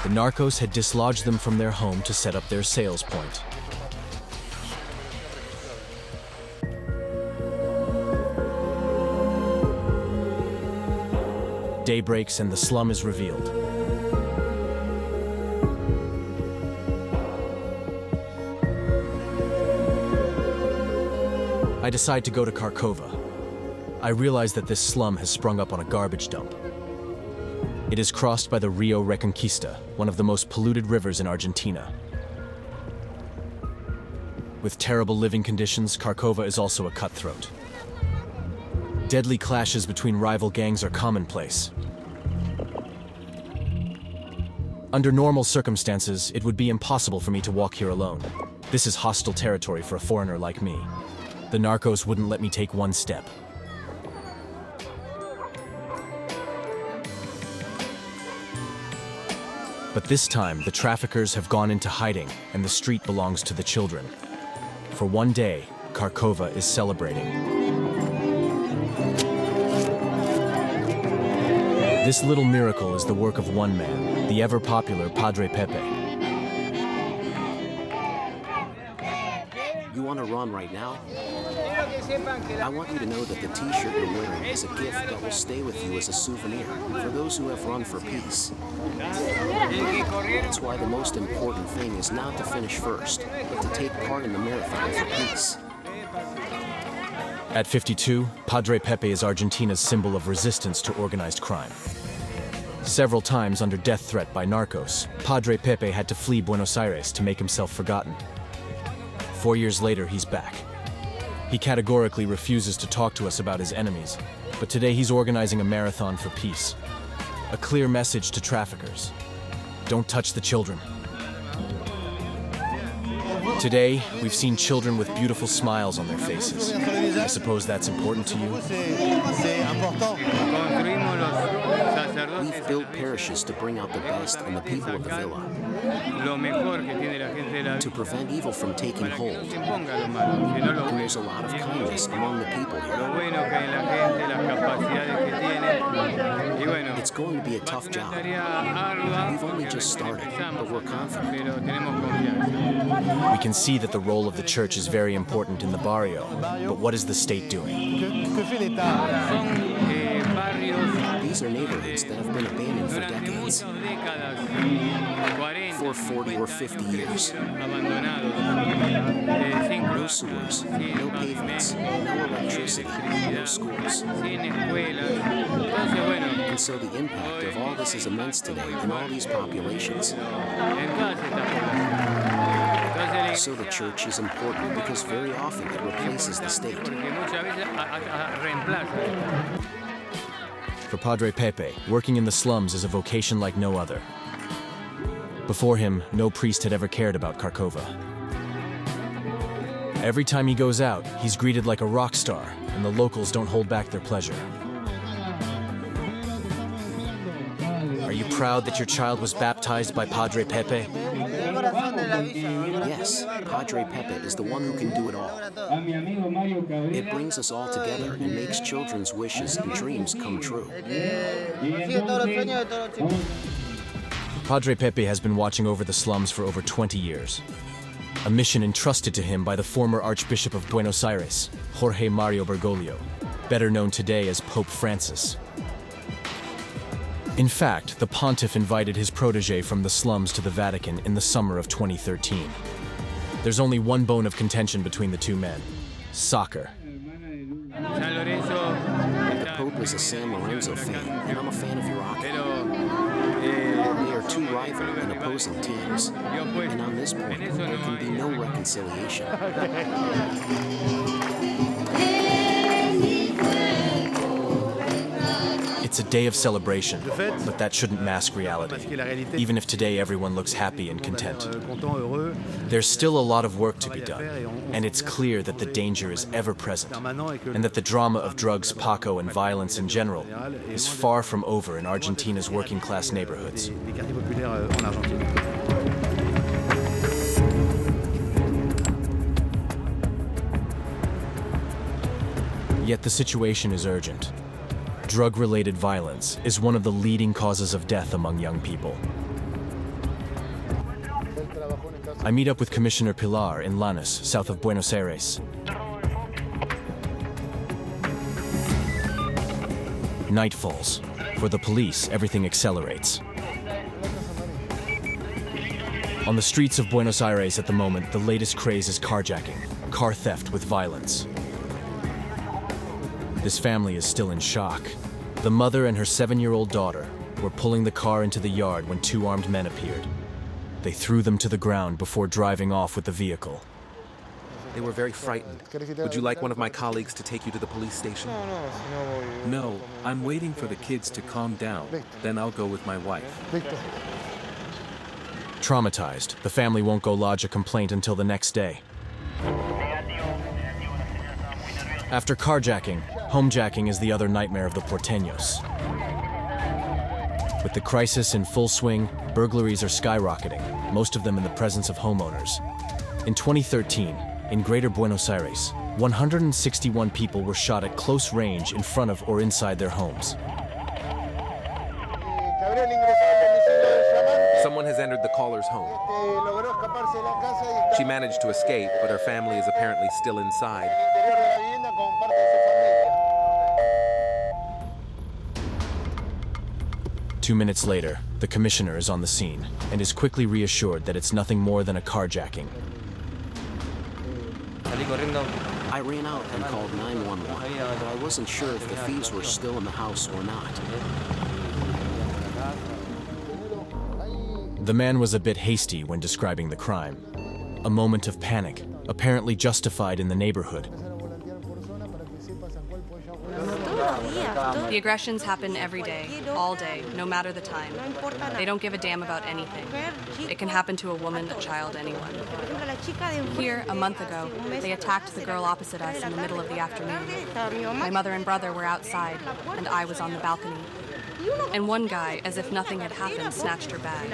The narcos had dislodged them from their home to set up their sales point. Day breaks and the slum is revealed. I decide to go to Carcova. I realize that this slum has sprung up on a garbage dump. It is crossed by the Rio Reconquista, one of the most polluted rivers in Argentina. With terrible living conditions, Carcova is also a cutthroat. Deadly clashes between rival gangs are commonplace. Under normal circumstances, it would be impossible for me to walk here alone. This is hostile territory for a foreigner like me. The narcos wouldn't let me take one step. But this time, the traffickers have gone into hiding, and the street belongs to the children. For one day, Carcova is celebrating. This little miracle is the work of one man, the ever-popular Padre Pépé. You want to run right now? I want you to know that the t-shirt you're wearing is a gift that will stay with you as a souvenir for those who have run for peace. That's why the most important thing is not to finish first, but to take part in the marathon for peace. At 52, Padre Pépé is Argentina's symbol of resistance to organized crime. Several times under death threat by narcos, Padre Pépé had to flee Buenos Aires to make himself forgotten. 4 years later, he's back. He categorically refuses to talk to us about his enemies, but today he's organizing a marathon for peace. A clear message to traffickers. Don't touch the children. Today, we've seen children with beautiful smiles on their faces. I suppose that's important to you? We've built parishes to bring out the best in the people of the villa, to prevent evil from taking hold. And there's a lot of kindness among the people here. It's going to be a tough job. We've only just started, but we're confident. We can see that the role of the church is very important in the barrio, but what is the state doing? These are neighborhoods that have been abandoned for decades, for 40 or 50 years. No sewers, no pavements, no electricity, no schools. And so the impact of all this is immense today in all these populations. So the church is important because very often it replaces the state. For Padre Pépé, working in the slums is a vocation like no other. Before him, no priest had ever cared about Carcova. Every time he goes out, he's greeted like a rock star, and the locals don't hold back their pleasure. Are you proud that your child was baptized by Padre Pépé? Yes, Padre Pépé is the one who can do it all. It brings us all together and makes children's wishes and dreams come true. Padre Pépé has been watching over the slums for over 20 years. A mission entrusted to him by the former Archbishop of Buenos Aires, Jorge Mario Bergoglio, better known today as Pope Francis. In fact, the pontiff invited his protege from the slums to the Vatican in the summer of 2013. There's only one bone of contention between the two men: soccer. The Pope is a San Lorenzo fan, and I'm a fan of Iraqi. They are two rival and opposing teams, and on this point, there can be no reconciliation. It's a day of celebration, but that shouldn't mask reality, even if today everyone looks happy and content. There's still a lot of work to be done, and it's clear that the danger is ever present, and that the drama of drugs, Paco, and violence in general is far from over in Argentina's working-class neighborhoods. Yet the situation is urgent. Drug-related violence is one of the leading causes of death among young people. I meet up with Commissioner Pilar in Lanús, south of Buenos Aires. Night falls. For the police, everything accelerates. On the streets of Buenos Aires at the moment, the latest craze is carjacking, car theft with violence. This family is still in shock. The mother and her 7-year-old daughter were pulling the car into the yard when two armed men appeared. They threw them to the ground before driving off with the vehicle. They were very frightened. Would you like one of my colleagues to take you to the police station? No, I'm waiting for the kids to calm down. Then I'll go with my wife. Traumatized, the family won't go lodge a complaint until the next day. After carjacking, homejacking is the other nightmare of the porteños. With the crisis in full swing, burglaries are skyrocketing, most of them in the presence of homeowners. In 2013, in Greater Buenos Aires, 161 people were shot at close range in front of or inside their homes. Someone has entered the caller's home. She managed to escape, but her family is apparently still inside. Two minutes later, the commissioner is on the scene and is quickly reassured that it's nothing more than a carjacking. I ran out and called 911, but I wasn't sure if the thieves were still in the house or not. The man was a bit hasty when describing the crime. A moment of panic, apparently justified in the neighborhood. The aggressions happen every day, all day, no matter the time. They don't give a damn about anything. It can happen to a woman, a child, anyone. Here, a month ago, they attacked the girl opposite us in the middle of the afternoon. My mother and brother were outside, and I was on the balcony. And one guy, as if nothing had happened, snatched her bag.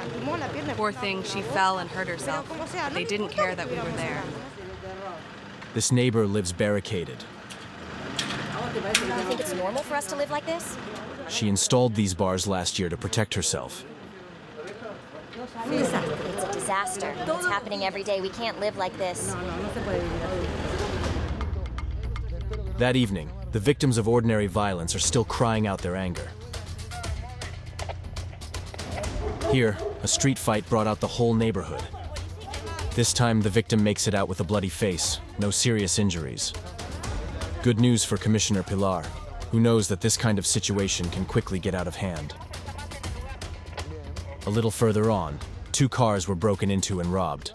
Poor thing, she fell and hurt herself. They didn't care that we were there. This neighbor lives barricaded. You think it's normal for us to live like this? She installed these bars last year to protect herself. It's a disaster. It's happening every day. We can't live like this. That evening, the victims of ordinary violence are still crying out their anger. Here, a street fight brought out the whole neighborhood. This time, the victim makes it out with a bloody face, no serious injuries. Good news for Commissioner Pilar, who knows that this kind of situation can quickly get out of hand. A little further on, 2 cars were broken into and robbed.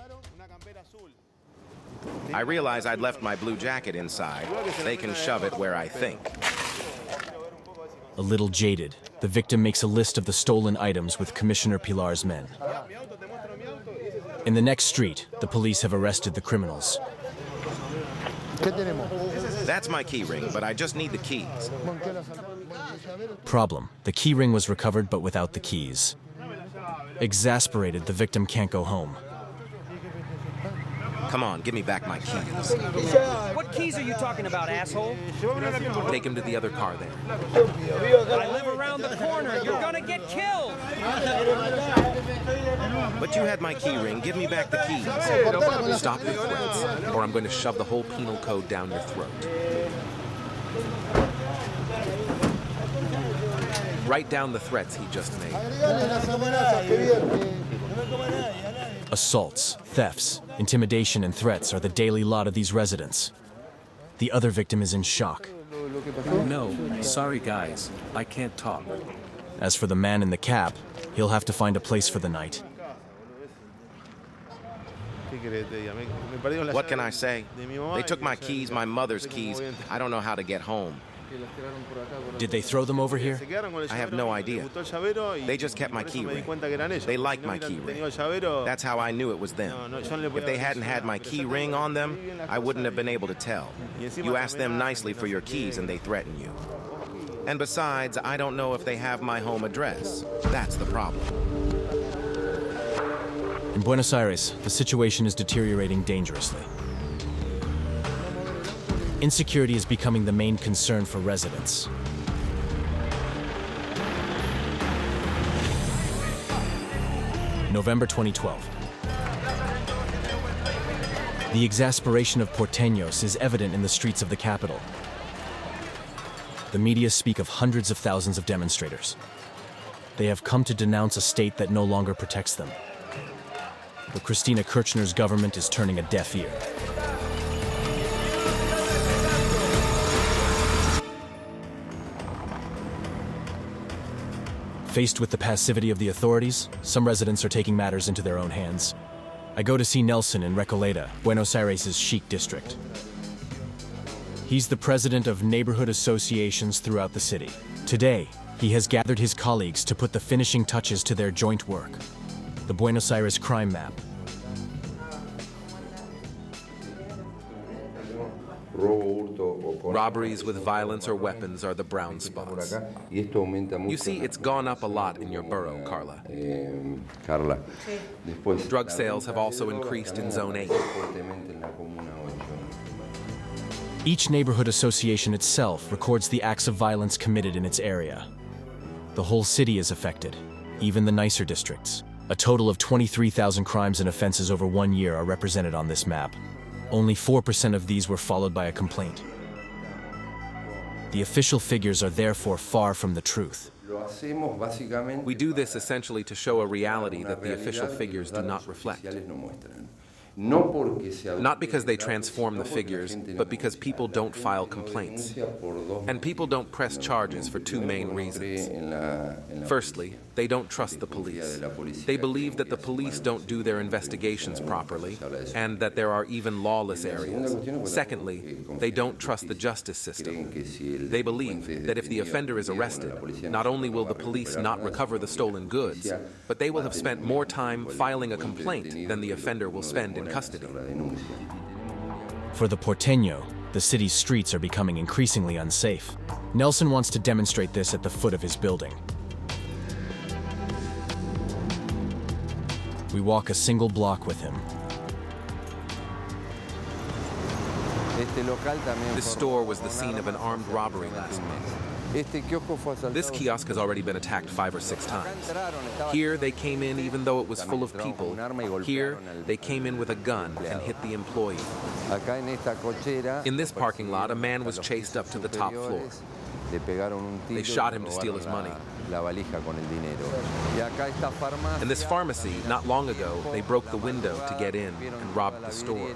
I realize I'd left my blue jacket inside. They can shove it where I think. A little jaded, the victim makes a list of the stolen items with Commissioner Pilar's men. In the next street, the police have arrested the criminals. That's my key ring, but I just need the keys. Problem: the key ring was recovered, but without the keys. Exasperated, the victim can't go home. Come on, give me back my keys. What keys are you talking about, asshole? Take him to the other car there. I live around the corner. You're gonna get killed. But you had my key ring. Give me back the keys. Stop your threats, or I'm going to shove the whole penal code down your throat. Write down the threats he just made. Assaults, thefts, intimidation, and threats are the daily lot of these residents. The other victim is in shock. No, sorry guys, I can't talk. As for the man in the cap, he'll have to find a place for the night. What can I say? They took my keys, my mother's keys. I don't know how to get home. Did they throw them over here? I have no idea. They just kept my key ring. They liked my key ring. That's how I knew it was them. If they hadn't had my key ring on them, I wouldn't have been able to tell. You ask them nicely for your keys and they threaten you. And besides, I don't know if they have my home address. That's the problem. In Buenos Aires, the situation is deteriorating dangerously. Insecurity is becoming the main concern for residents. November 2012. The exasperation of porteños is evident in the streets of the capital. The media speak of hundreds of thousands of demonstrators. They have come to denounce a state that no longer protects them. But Cristina Kirchner's government is turning a deaf ear. Faced with the passivity of the authorities, some residents are taking matters into their own hands. I go to see Nelson in Recoleta, Buenos Aires' chic district. He's the president of neighborhood associations throughout the city. Today, he has gathered his colleagues to put the finishing touches to their joint work, the Buenos Aires crime map. Robberies with violence or weapons are the brown spots. You see, it's gone up a lot in your borough, Carla. Drug sales have also increased in Zone 8. Each neighborhood association itself records the acts of violence committed in its area. The whole city is affected, even the nicer districts. A total of 23,000 crimes and offenses over 1 year are represented on this map. Only 4% of these were followed by a complaint. The official figures are therefore far from the truth. We do this essentially to show a reality that the official figures do not reflect. Not because they transform the figures, but because people don't file complaints. And people don't press charges for two main reasons. Firstly, they don't trust the police. They believe that the police don't do their investigations properly, and that there are even lawless areas. Secondly, they don't trust the justice system. They believe that if the offender is arrested, not only will the police not recover the stolen goods, but they will have spent more time filing a complaint than the offender will spend in custody. For the Porteño, the city's streets are becoming increasingly unsafe. Nelson wants to demonstrate this at the foot of his building. We walk a single block with him. This store was the scene of an armed robbery last month. This kiosk has already been attacked 5 or 6 times. Here, they came in even though it was full of people. Here, they came in with a gun and hit the employee. In this parking lot, a man was chased up to the top floor. They shot him to steal his money. In this pharmacy, not long ago, they broke the window to get in and robbed the store.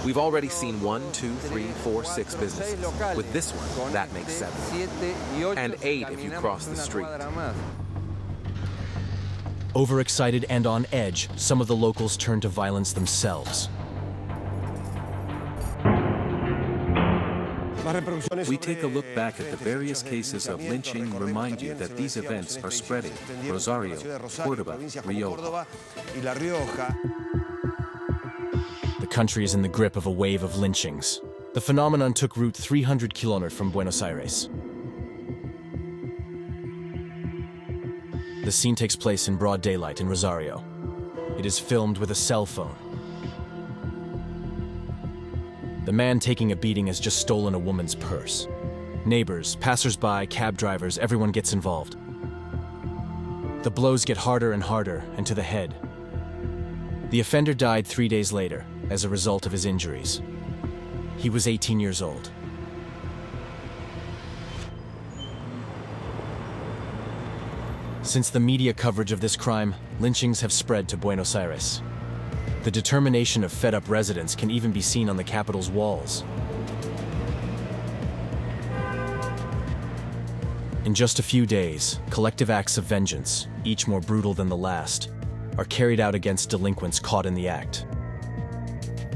We've already seen 1, 2, 3, 4, 6 businesses. With this one, that makes 7. And 8 if you cross the street. Overexcited and on edge, some of the locals turn to violence themselves. We take a look back at the various cases of lynching, remind you that these events are spreading. Rosario, Córdoba, Rioja. The country is in the grip of a wave of lynchings. The phenomenon took root 300 kilometers from Buenos Aires. The scene takes place in broad daylight in Rosario. It is filmed with a cell phone. The man taking a beating has just stolen a woman's purse. Neighbors, passers-by, cab drivers, everyone gets involved. The blows get harder and harder, and to the head. The offender died 3 days later as a result of his injuries. He was 18 years old. Since the media coverage of this crime, lynchings have spread to Buenos Aires. The determination of fed-up residents can even be seen on the capital's walls. In just a few days, collective acts of vengeance, each more brutal than the last, are carried out against delinquents caught in the act.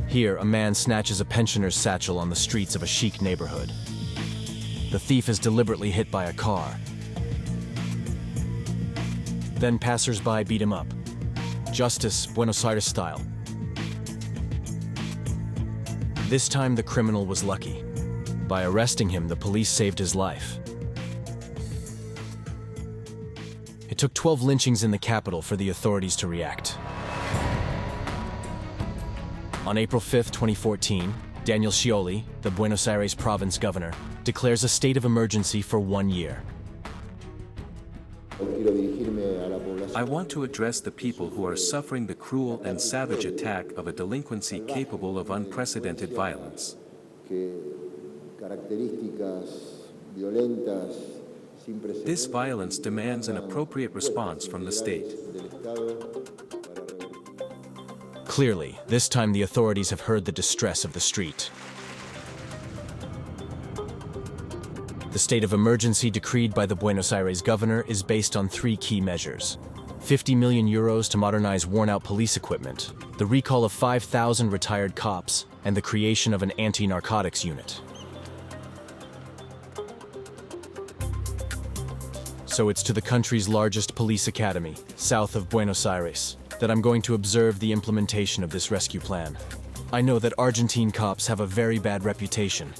Here, a man snatches a pensioner's satchel on the streets of a chic neighborhood. The thief is deliberately hit by a car. Then passers-by beat him up. Justice, Buenos Aires style. This time the criminal was lucky. By arresting him, the police saved his life. It took 12 lynchings in the capital for the authorities to react. On April 5, 2014, Daniel Scioli, the Buenos Aires province governor, declares a state of emergency for 1 year. I want to address the people who are suffering the cruel and savage attack of a delinquency capable of unprecedented violence. This violence demands an appropriate response from the state. Clearly, this time the authorities have heard the distress of the street. The state of emergency decreed by the Buenos Aires governor is based on 3 key measures. 50 million euros to modernize worn-out police equipment, the recall of 5,000 retired cops, and the creation of an anti-narcotics unit. So it's to the country's largest police academy, south of Buenos Aires, that I'm going to observe the implementation of this rescue plan. I know that Argentine cops have a very bad reputation.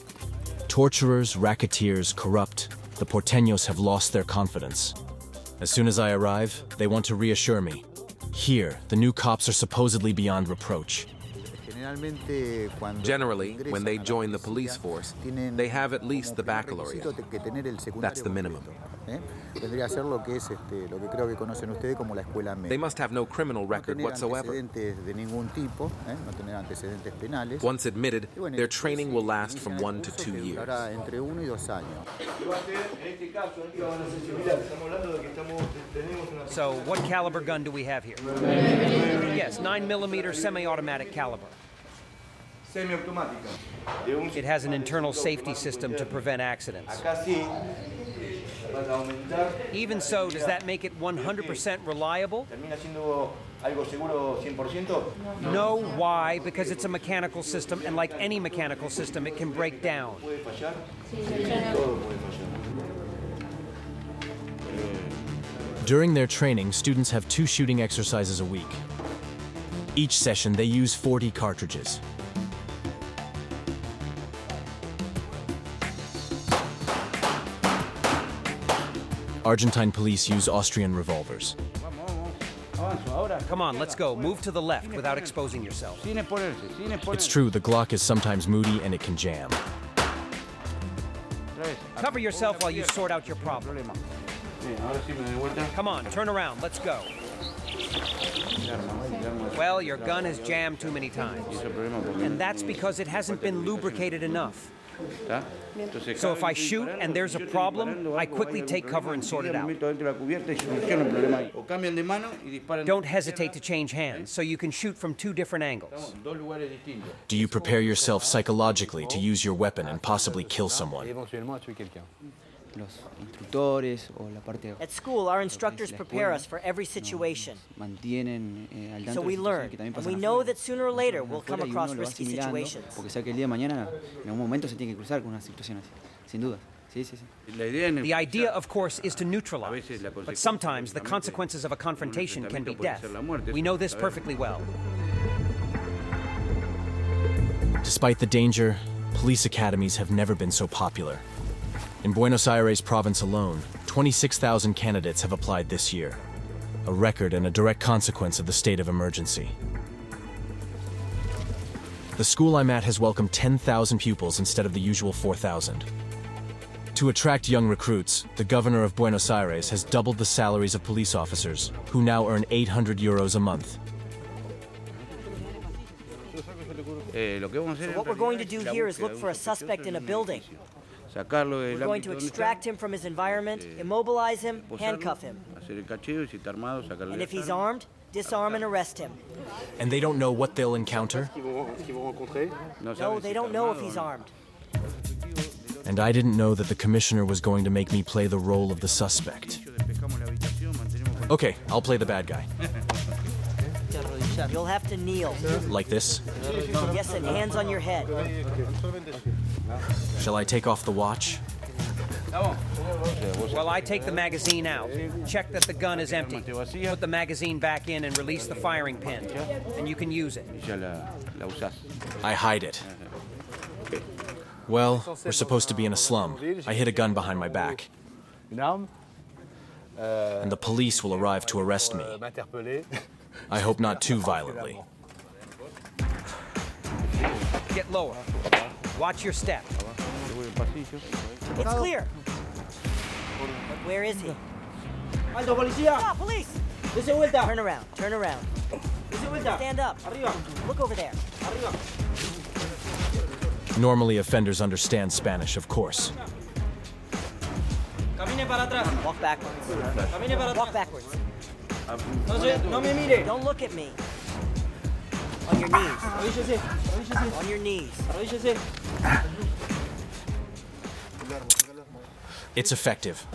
Torturers, racketeers, corrupt, the Porteños have lost their confidence. As soon as I arrive, they want to reassure me. Here, the new cops are supposedly beyond reproach. Generally, when they join the police force, they have at least the baccalaureate. That's the minimum. They must have no criminal record whatsoever. Once admitted, their training will last from 1 to 2 years. So, what caliber gun do we have here? Yes, 9mm semi-automatic caliber. It has an internal safety system to prevent accidents. Even so, does that make it 100% reliable? No, why? Because it's a mechanical system, and like any mechanical system, it can break down. During their training, students have 2 shooting exercises a week. Each session, they use 40 cartridges. Argentine police use Austrian revolvers. Come on, let's go. Move to the left without exposing yourself. It's true, the Glock is sometimes moody and it can jam. Cover yourself while you sort out your problem. Come on, turn around, let's go. Well, your gun has jammed too many times. And that's because it hasn't been lubricated enough. So if I shoot and there's a problem, I quickly take cover and sort it out. Don't hesitate to change hands, so you can shoot from 2 different angles. Do you prepare yourself psychologically to use your weapon and possibly kill someone? At school, our instructors prepare us for every situation. So we learn, and we know that sooner or later we'll come across risky situations. The idea, of course, is to neutralize, but sometimes the consequences of a confrontation can be death. We know this perfectly well. Despite the danger, police academies have never been so popular. In Buenos Aires province alone, 26,000 candidates have applied this year, a record and a direct consequence of the state of emergency. The school I'm at has welcomed 10,000 pupils instead of the usual 4,000. To attract young recruits, the governor of Buenos Aires has doubled the salaries of police officers, who now earn 800 euros a month. So what we're going to do here is look for a suspect in a building. We're going to extract him from his environment, immobilize him, handcuff him. And if he's armed, disarm and arrest him. And they don't know what they'll encounter? No, they don't know if he's armed. And I didn't know that the commissioner was going to make me play the role of the suspect. Okay, I'll play the bad guy. You'll have to kneel. Like this? Yes, and hands on your head. Shall I take off the watch? Well, I take the magazine out. Check that the gun is empty. Put the magazine back in and release the firing pin. And you can use it. I hide it. Well, we're supposed to be in a slum. I hid a gun behind my back. And the police will arrive to arrest me. I hope not too violently. Get lower. Watch your step. It's clear. But where is he? Alto, policía! Ah, police! Dese vuelta! Turn around, turn around. Dese vuelta! Stand up. Arriba. Look over there. Arriba. Normally, offenders understand Spanish, of course. Camine para atrás. Walk backwards. Camine para atrás. Walk backwards. No me mire. Don't look at me. On your knees. On your knees. It's effective.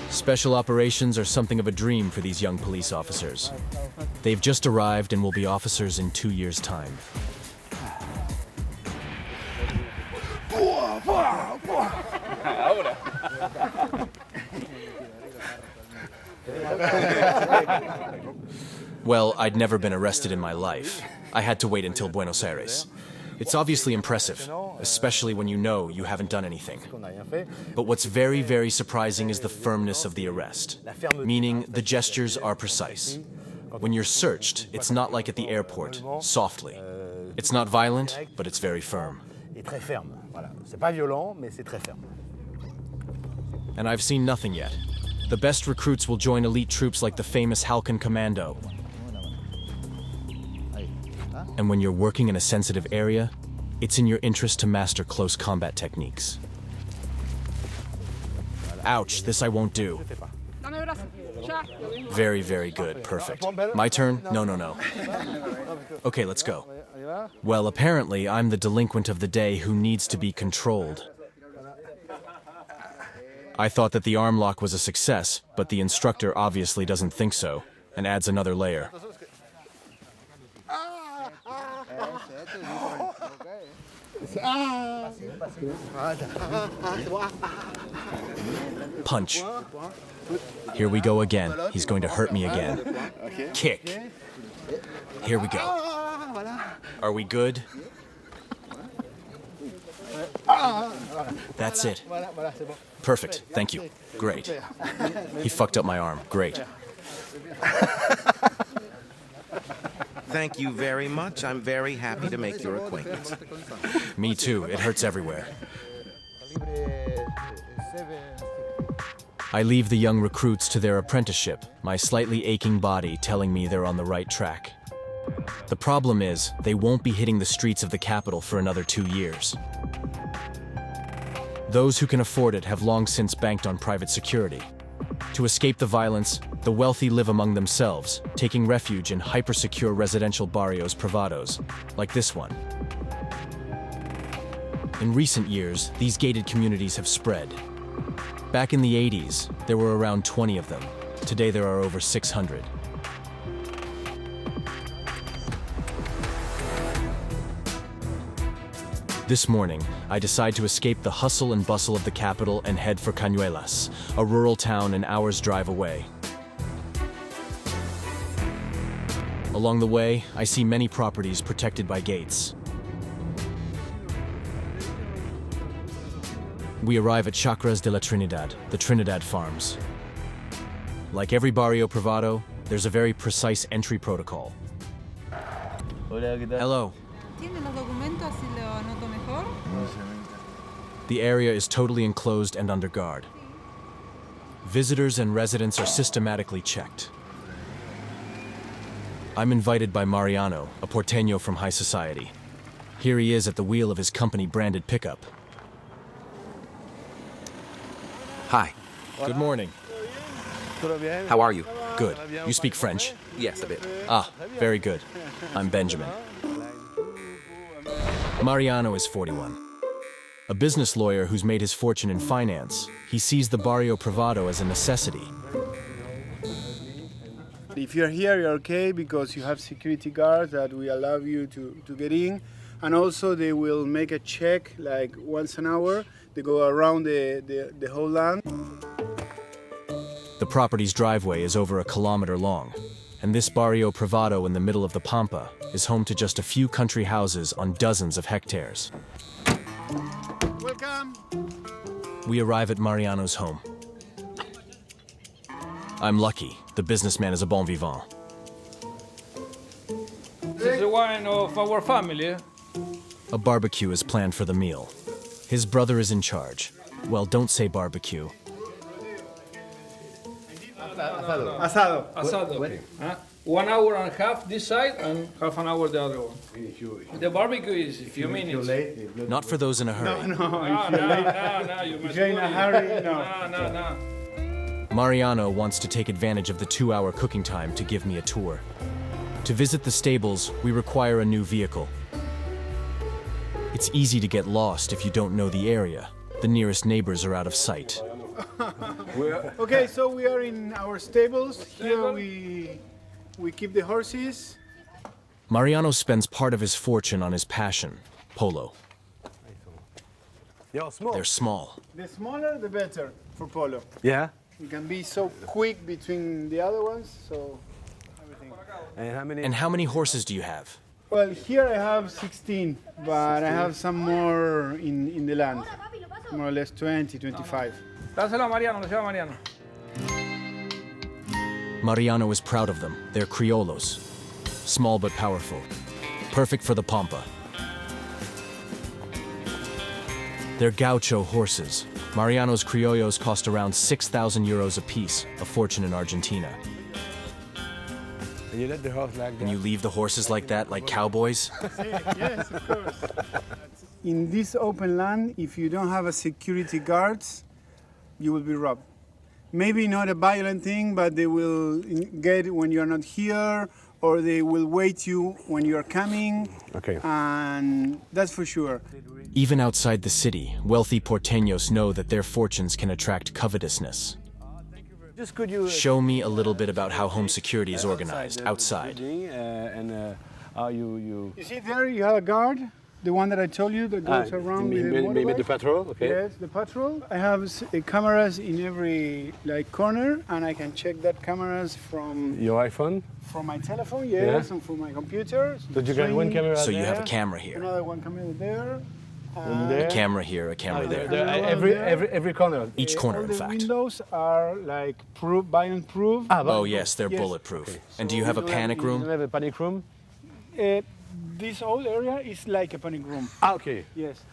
Special operations are something of a dream for these young police officers. They've just arrived and will be officers in 2 years' time. Well, I'd never been arrested in my life. I had to wait until Buenos Aires. It's obviously impressive, especially when you know you haven't done anything. But what's very, very surprising is the firmness of the arrest, meaning the gestures are precise. When you're searched, it's not like at the airport, softly. It's not violent, but it's very firm. And I've seen nothing yet. The best recruits will join elite troops like the famous Halcon Commando. And when you're working in a sensitive area, it's in your interest to master close combat techniques. Ouch, this I won't do. Very, very good, perfect. My turn? No. Okay, let's go. Well, apparently I'm the delinquent of the day who needs to be controlled. I thought that the arm lock was a success, but the instructor obviously doesn't think so, and adds another layer. Punch. Here we go again. He's going to hurt me again. Kick. Here we go. Are we good? That's it. Perfect. Thank you. Great. He fucked up my arm. Great. Thank you very much. I'm very happy to make your acquaintance. Me too. It hurts everywhere. I leave the young recruits to their apprenticeship, my slightly aching body telling me they're on the right track. The problem is, they won't be hitting the streets of the capital for another 2 years. Those who can afford it have long since banked on private security. To escape the violence, the wealthy live among themselves, taking refuge in hyper-secure residential barrios privados, like this one. In recent years, these gated communities have spread. Back in the 80s, there were around 20 of them. Today there are over 600. This morning, I decide to escape the hustle and bustle of the capital and head for Cañuelas, a rural town an hour's drive away. Along the way, I see many properties protected by gates. We arrive at Chacras de la Trinidad, the Trinidad Farms. Like every barrio privado, there's a very precise entry protocol. Hello. The area is totally enclosed and under guard. Visitors and residents are systematically checked. I'm invited by Mariano, a porteño from high society. Here he is at the wheel of his company-branded pickup. Hi. Good morning. How are you? Good. You speak French? Yes, a bit. Ah, very good. I'm Benjamin. Mariano is 41. A business lawyer who's made his fortune in finance, he sees the barrio privado as a necessity. If you're here, you're okay because you have security guards that will allow you to get in. And also they will make a check like once an hour. They go around the whole land. The property's driveway is over 1 kilometer long, and this barrio privado in the middle of the Pampa is home to just a few country houses on dozens of hectares. Welcome. We arrive at Mariano's home. I'm lucky. The businessman is a bon vivant. This is the wine of our family. A barbecue is planned for the meal. His brother is in charge. Well, don't say barbecue. Asado. Asado. 1 hour and a half this side and half an hour the other one. The barbecue is a few minutes. Not for those in a hurry. No, you must. If you're in a hurry, No. Mariano wants to take advantage of the 2-hour cooking time to give me a tour. To visit the stables, we require a new vehicle. It's easy to get lost if you don't know the area. The nearest neighbors are out of sight. Okay, so we are in our stables. Here we keep the horses. Mariano spends part of his fortune on his passion, polo. They're small. The smaller, the better for polo. Yeah? You can be so quick between the other ones, so everything. And how many horses do you have? Well, here I have 16, but I have some more in the land. More or less 20, 25. Dáselo a Mariano, lo lleva Mariano. Mariano is proud of them. They're criollos. Small but powerful. Perfect for the pampa. They're gaucho horses. Mariano's criollos cost around 6,000 euros a piece, a fortune in Argentina. And you let the horse like that? And you leave the horses like that, like cowboys? Yes, of course. In this open land, if you don't have a security guards, you will be robbed. Maybe not a violent thing, but they will get when you're not here, or they will wait you when you're coming. Okay. And that's for sure. Even outside the city, wealthy porteños know that their fortunes can attract covetousness. Just could you show me a little bit about how home security is organized outside? How you see there, you have a guard, the one that I told you that goes around with the patrol, okay? Yes, the patrol. I have cameras in every corner, and I can check that cameras from your iPhone, from my telephone, yes, and from my computer. So you got one camera So there, you have a camera here. Another one camera there. A camera here, a camera there. Every corner. Each corner, in fact. The windows are like violent proof. Oh yes, they're bulletproof. Okay. And do you have a panic room? You don't have a panic room? This whole area is like a panic room. Okay. Yes.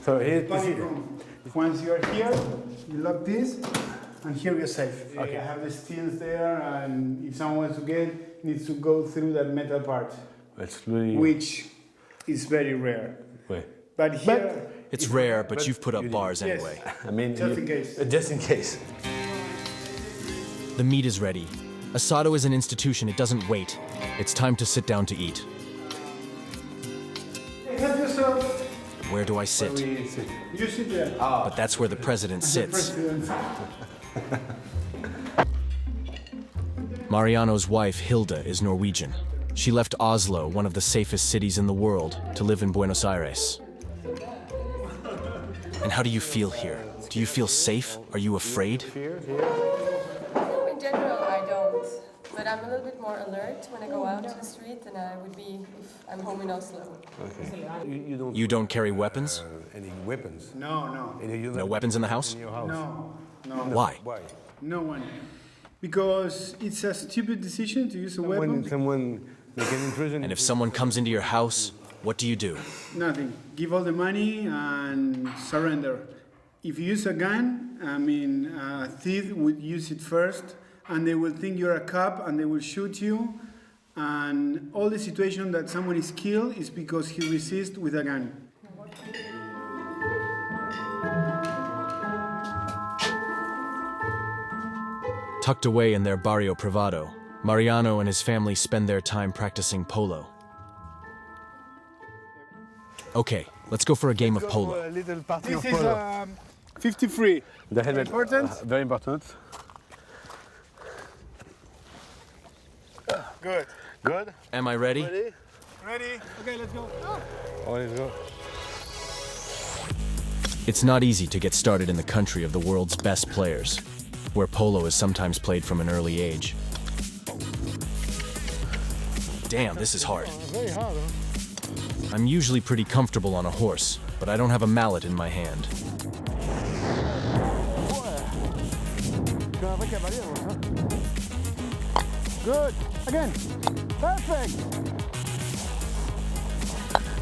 So here's panic room. Once you're here, you lock this, and here you're safe. Okay. I have the steels there, and if someone wants to get, needs to go through that metal part, which is very rare. Wait. But here, it's rare, but you've put up bars anyway. I mean, just in case. Just in case. The meat is ready. Asado is an institution, it doesn't wait. It's time to sit down to eat. Help yourself. Where do I sit? You sit there. But that's where the president sits. Mariano's wife, Hilda, is Norwegian. She left Oslo, one of the safest cities in the world, to live in Buenos Aires. And how do you feel here? Do you feel safe? Are you afraid? No, in general, I don't. But I'm a little bit more alert when I go out to the street than I would be if I'm home in Oslo. Okay. You don't carry weapons? Any weapons? No. No weapons in the house? No. Why? No one. Because it's a stupid decision to use a weapon. Someone they can imprison. And if someone comes into your house, what do you do? Nothing. Give all the money and surrender. If you use a gun, a thief would use it first, and they will think you're a cop, and they will shoot you. And all the situation that someone is killed is because he resists with a gun. Tucked away in their barrio privado, Mariano and his family spend their time practicing polo. Okay, let's go for a game of polo. This is 53. The helmet, important? Very important. Good. Good? Am I ready? Ready? Okay, let's go. Oh, let's go. It's not easy to get started in the country of the world's best players, where polo is sometimes played from an early age. Damn, this is hard. Very hard, huh? I'm usually pretty comfortable on a horse, but I don't have a mallet in my hand. Good. Again. Perfect.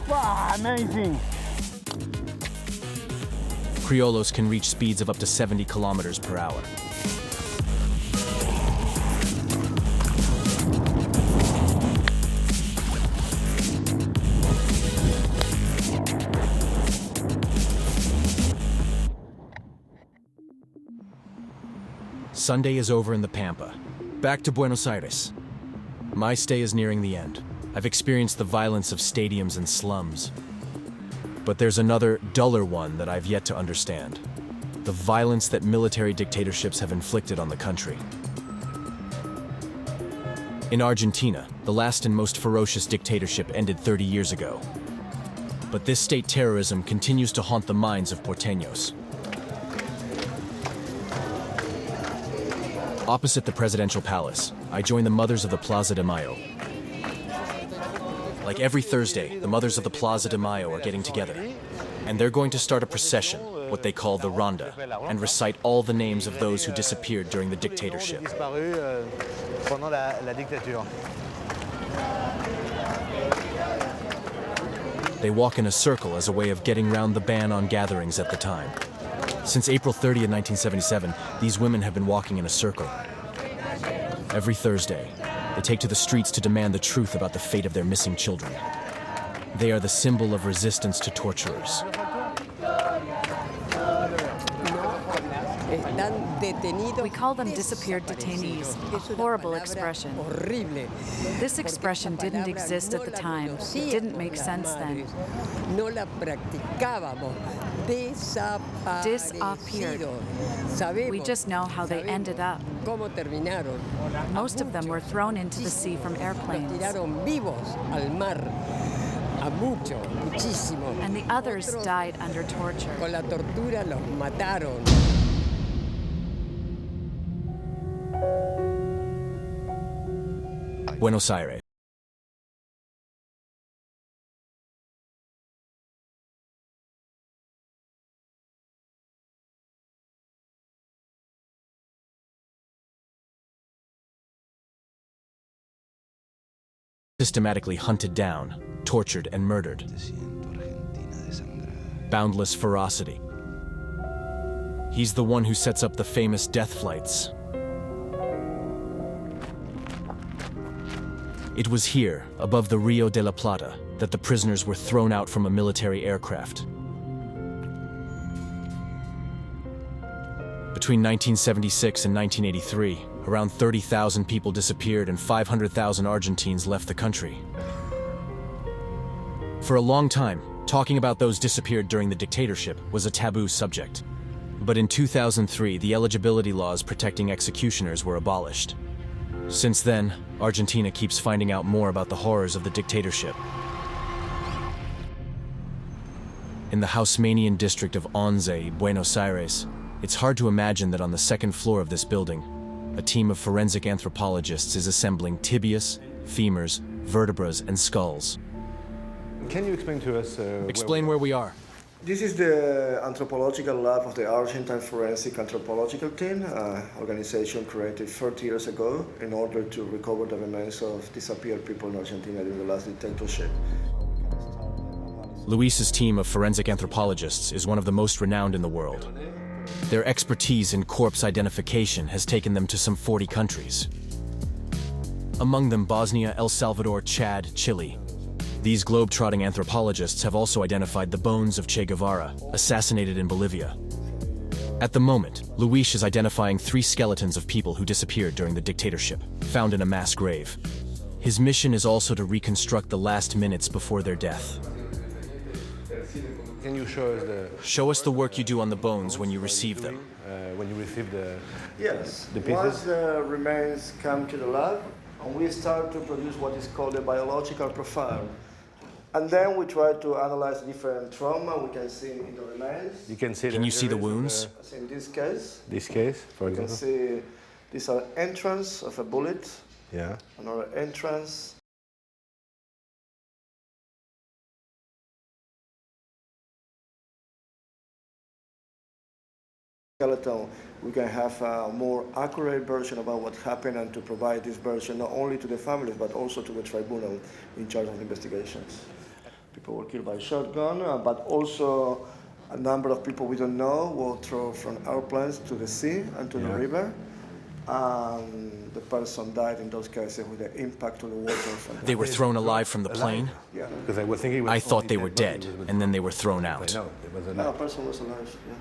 Wow, amazing. Criollos can reach speeds of up to 70 kilometers per hour. Sunday is over in the Pampa. Back to Buenos Aires. My stay is nearing the end. I've experienced the violence of stadiums and slums. But there's another, duller one that I've yet to understand. The violence that military dictatorships have inflicted on the country. In Argentina, the last and most ferocious dictatorship ended 30 years ago. But this state terrorism continues to haunt the minds of porteños. Opposite the presidential palace, I join the mothers of the Plaza de Mayo. Like every Thursday, the mothers of the Plaza de Mayo are getting together, and they're going to start a procession, what they call the Ronda, and recite all the names of those who disappeared during the dictatorship. They walk in a circle as a way of getting round the ban on gatherings at the time. Since April 30th, 1977, these women have been walking in a circle. Every Thursday, they take to the streets to demand the truth about the fate of their missing children. They are the symbol of resistance to torturers. We call them disappeared detainees, a horrible expression. This expression didn't exist at the time. It didn't make sense then. Disappeared. We just know how they ended up. Most of them were thrown into the sea from airplanes. And the others died under torture. Buenos Aires. Systematically hunted down, tortured, and murdered. Boundless ferocity. He's the one who sets up the famous death flights. It was here, above the Rio de la Plata, that the prisoners were thrown out from a military aircraft. Between 1976 and 1983, around 30,000 people disappeared and 500,000 Argentines left the country. For a long time, talking about those disappeared during the dictatorship was a taboo subject. But in 2003, the eligibility laws protecting executioners were abolished. Since then, Argentina keeps finding out more about the horrors of the dictatorship. In the Haussmannian district of Once, Buenos Aires, it's hard to imagine that on the second floor of this building, a team of forensic anthropologists is assembling tibias, femurs, vertebras, and skulls. Can you explain to us Explain where we are. This is the anthropological lab of the Argentine Forensic Anthropological Team, organization created 30 years ago in order to recover the remains of disappeared people in Argentina during the last dictatorship. Luis's team of forensic anthropologists is one of the most renowned in the world. Their expertise in corpse identification has taken them to some 40 countries. Among them Bosnia, El Salvador, Chad, Chile. These globe-trotting anthropologists have also identified the bones of Che Guevara, assassinated in Bolivia. At the moment, Luis is identifying 3 skeletons of people who disappeared during the dictatorship, found in a mass grave. His mission is also to reconstruct the last minutes before their death. Can you show us the... Show us the work you do on the bones when you receive them. When you receive the... Yes. The pieces? Once the remains come to the lab, and we start to produce what is called a biological profile. And then we try to analyze different trauma we can see in the remains. You can see. Can you see the wounds? In this case. This case, for example. You can see these are entrance of a bullet. Yeah. Another entrance. Skeleton, we can have a more accurate version about what happened and to provide this version not only to the families but also to the tribunal in charge of investigations. People were killed by shotgun, but also a number of people we don't know were thrown from airplanes to the sea and to the river. The person died in those cases with the impact of the water. They were thrown alive from the plane? Yeah. Because I was thinking. I thought they were dead, and then they were thrown out. No, the person was alive. Yeah.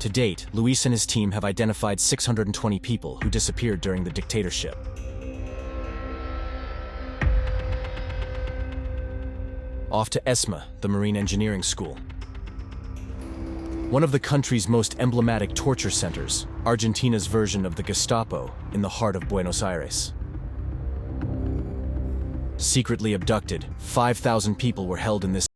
To date, Luis and his team have identified 620 people who disappeared during the dictatorship. Off to ESMA, the Marine Engineering School. One of the country's most emblematic torture centers, Argentina's version of the Gestapo in the heart of Buenos Aires. Secretly abducted, 5,000 people were held in this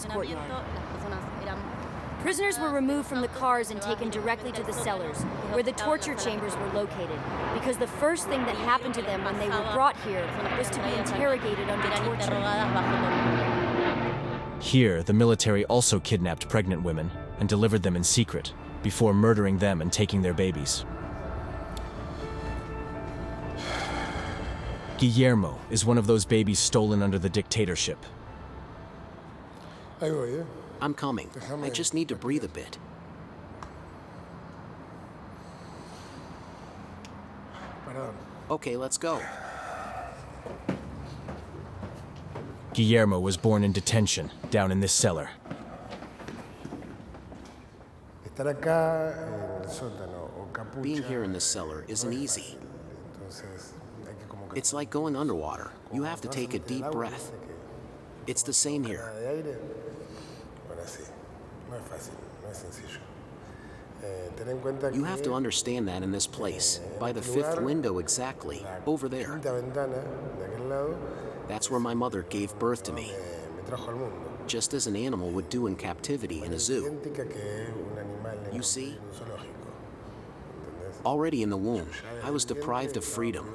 this courtyard. Prisoners were removed from the cars and taken directly to the cellars, where the torture chambers were located, because the first thing that happened to them when they were brought here was to be interrogated under torture. Here, the military also kidnapped pregnant women and delivered them in secret, before murdering them and taking their babies. Guillermo is one of those babies stolen under the dictatorship. I'm coming. I just need to breathe a bit. Okay, let's go. Guillermo was born in detention, down in this cellar. Being here in this cellar isn't easy. It's like going underwater. You have to take a deep breath. It's the same here. You have to understand that in this place, by the fifth window exactly, over there. That's where my mother gave birth to me, just as an animal would do in captivity in a zoo. You see? Already in the womb, I was deprived of freedom.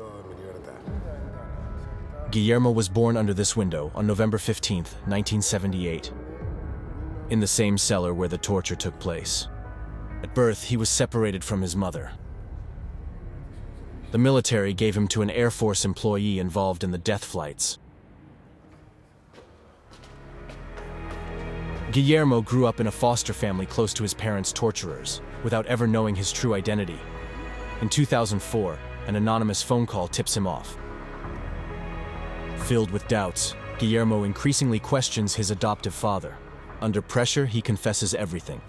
Guillermo was born under this window on November 15th, 1978, in the same cellar where the torture took place. At birth, he was separated from his mother. The military gave him to an Air Force employee involved in the death flights. Guillermo grew up in a foster family close to his parents' torturers, without ever knowing his true identity. In 2004, an anonymous phone call tips him off. Filled with doubts, Guillermo increasingly questions his adoptive father. Under pressure, he confesses everything.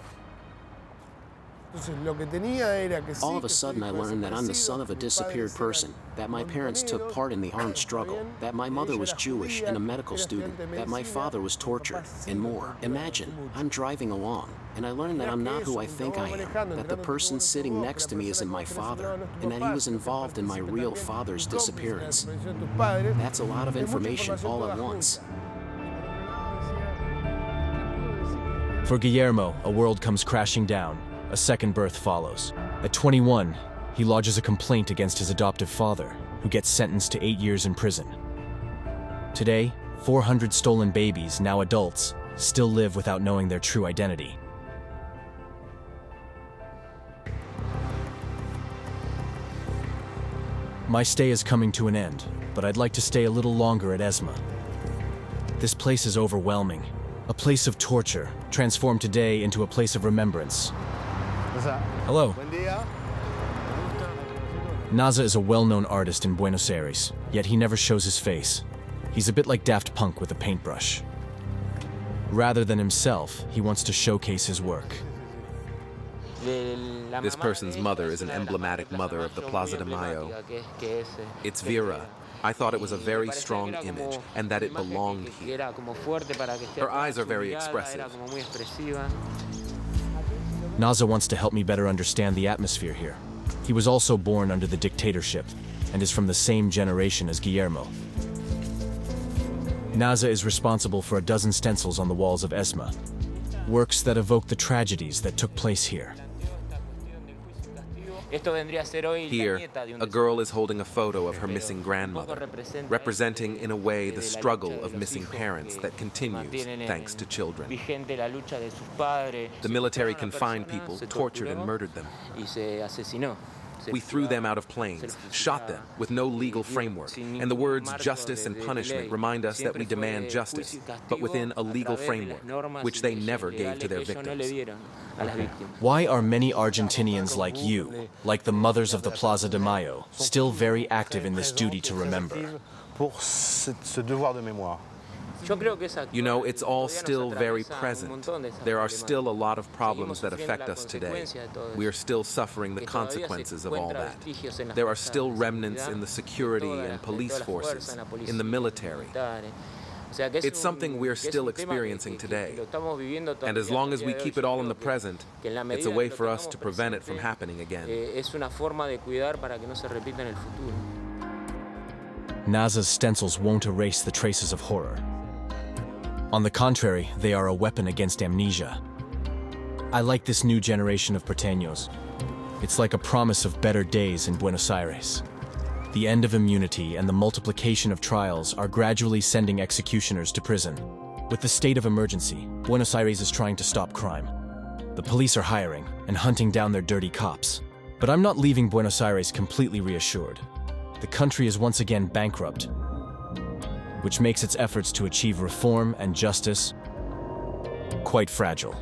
All of a sudden, I learned that I'm the son of a disappeared person, that my parents took part in the armed struggle, that my mother was Jewish and a medical student, that my father was tortured, and more. Imagine, I'm driving along, and I learned that I'm not who I think I am, that the person sitting next to me isn't my father, and that he was involved in my real father's disappearance. That's a lot of information all at once. For Guillermo, a world comes crashing down. A second birth follows. At 21, he lodges a complaint against his adoptive father, who gets sentenced to 8 years in prison. Today, 400 stolen babies, now adults, still live without knowing their true identity. My stay is coming to an end, but I'd like to stay a little longer at ESMA. This place is overwhelming. A place of torture, transformed today into a place of remembrance. Hello. Naza is a well-known artist in Buenos Aires, yet he never shows his face. He's a bit like Daft Punk with a paintbrush. Rather than himself, he wants to showcase his work. This person's mother is an emblematic mother of the Plaza de Mayo. It's Vera. I thought it was a very strong image, and that it belonged here. Her eyes are very expressive. Naza wants to help me better understand the atmosphere here. He was also born under the dictatorship, and is from the same generation as Guillermo. Naza is responsible for a dozen stencils on the walls of ESMA, works that evoke the tragedies that took place here. Here, a girl is holding a photo of her missing grandmother, representing in a way the struggle of missing parents that continues thanks to children. The military confined people, tortured and murdered them. We threw them out of planes, shot them with no legal framework, and the words justice and punishment remind us that we demand justice, but within a legal framework, which they never gave to their victims. Why are many Argentinians like you, like the mothers of the Plaza de Mayo, still very active in this duty to remember? You know, it's all still very present. There are still a lot of problems that affect us today. We are still suffering the consequences of all that. There are still remnants in the security and police forces, in the military. It's something we're still experiencing today. And as long as we keep it all in the present, it's a way for us to prevent it from happening again. Naza's stencils won't erase the traces of horror. On the contrary, they are a weapon against amnesia. I like this new generation of porteños. It's like a promise of better days in Buenos Aires. The end of immunity and the multiplication of trials are gradually sending executioners to prison. With the state of emergency, Buenos Aires is trying to stop crime. The police are hiring and hunting down their dirty cops. But I'm not leaving Buenos Aires completely reassured. The country is once again bankrupt, which makes its efforts to achieve reform and justice quite fragile.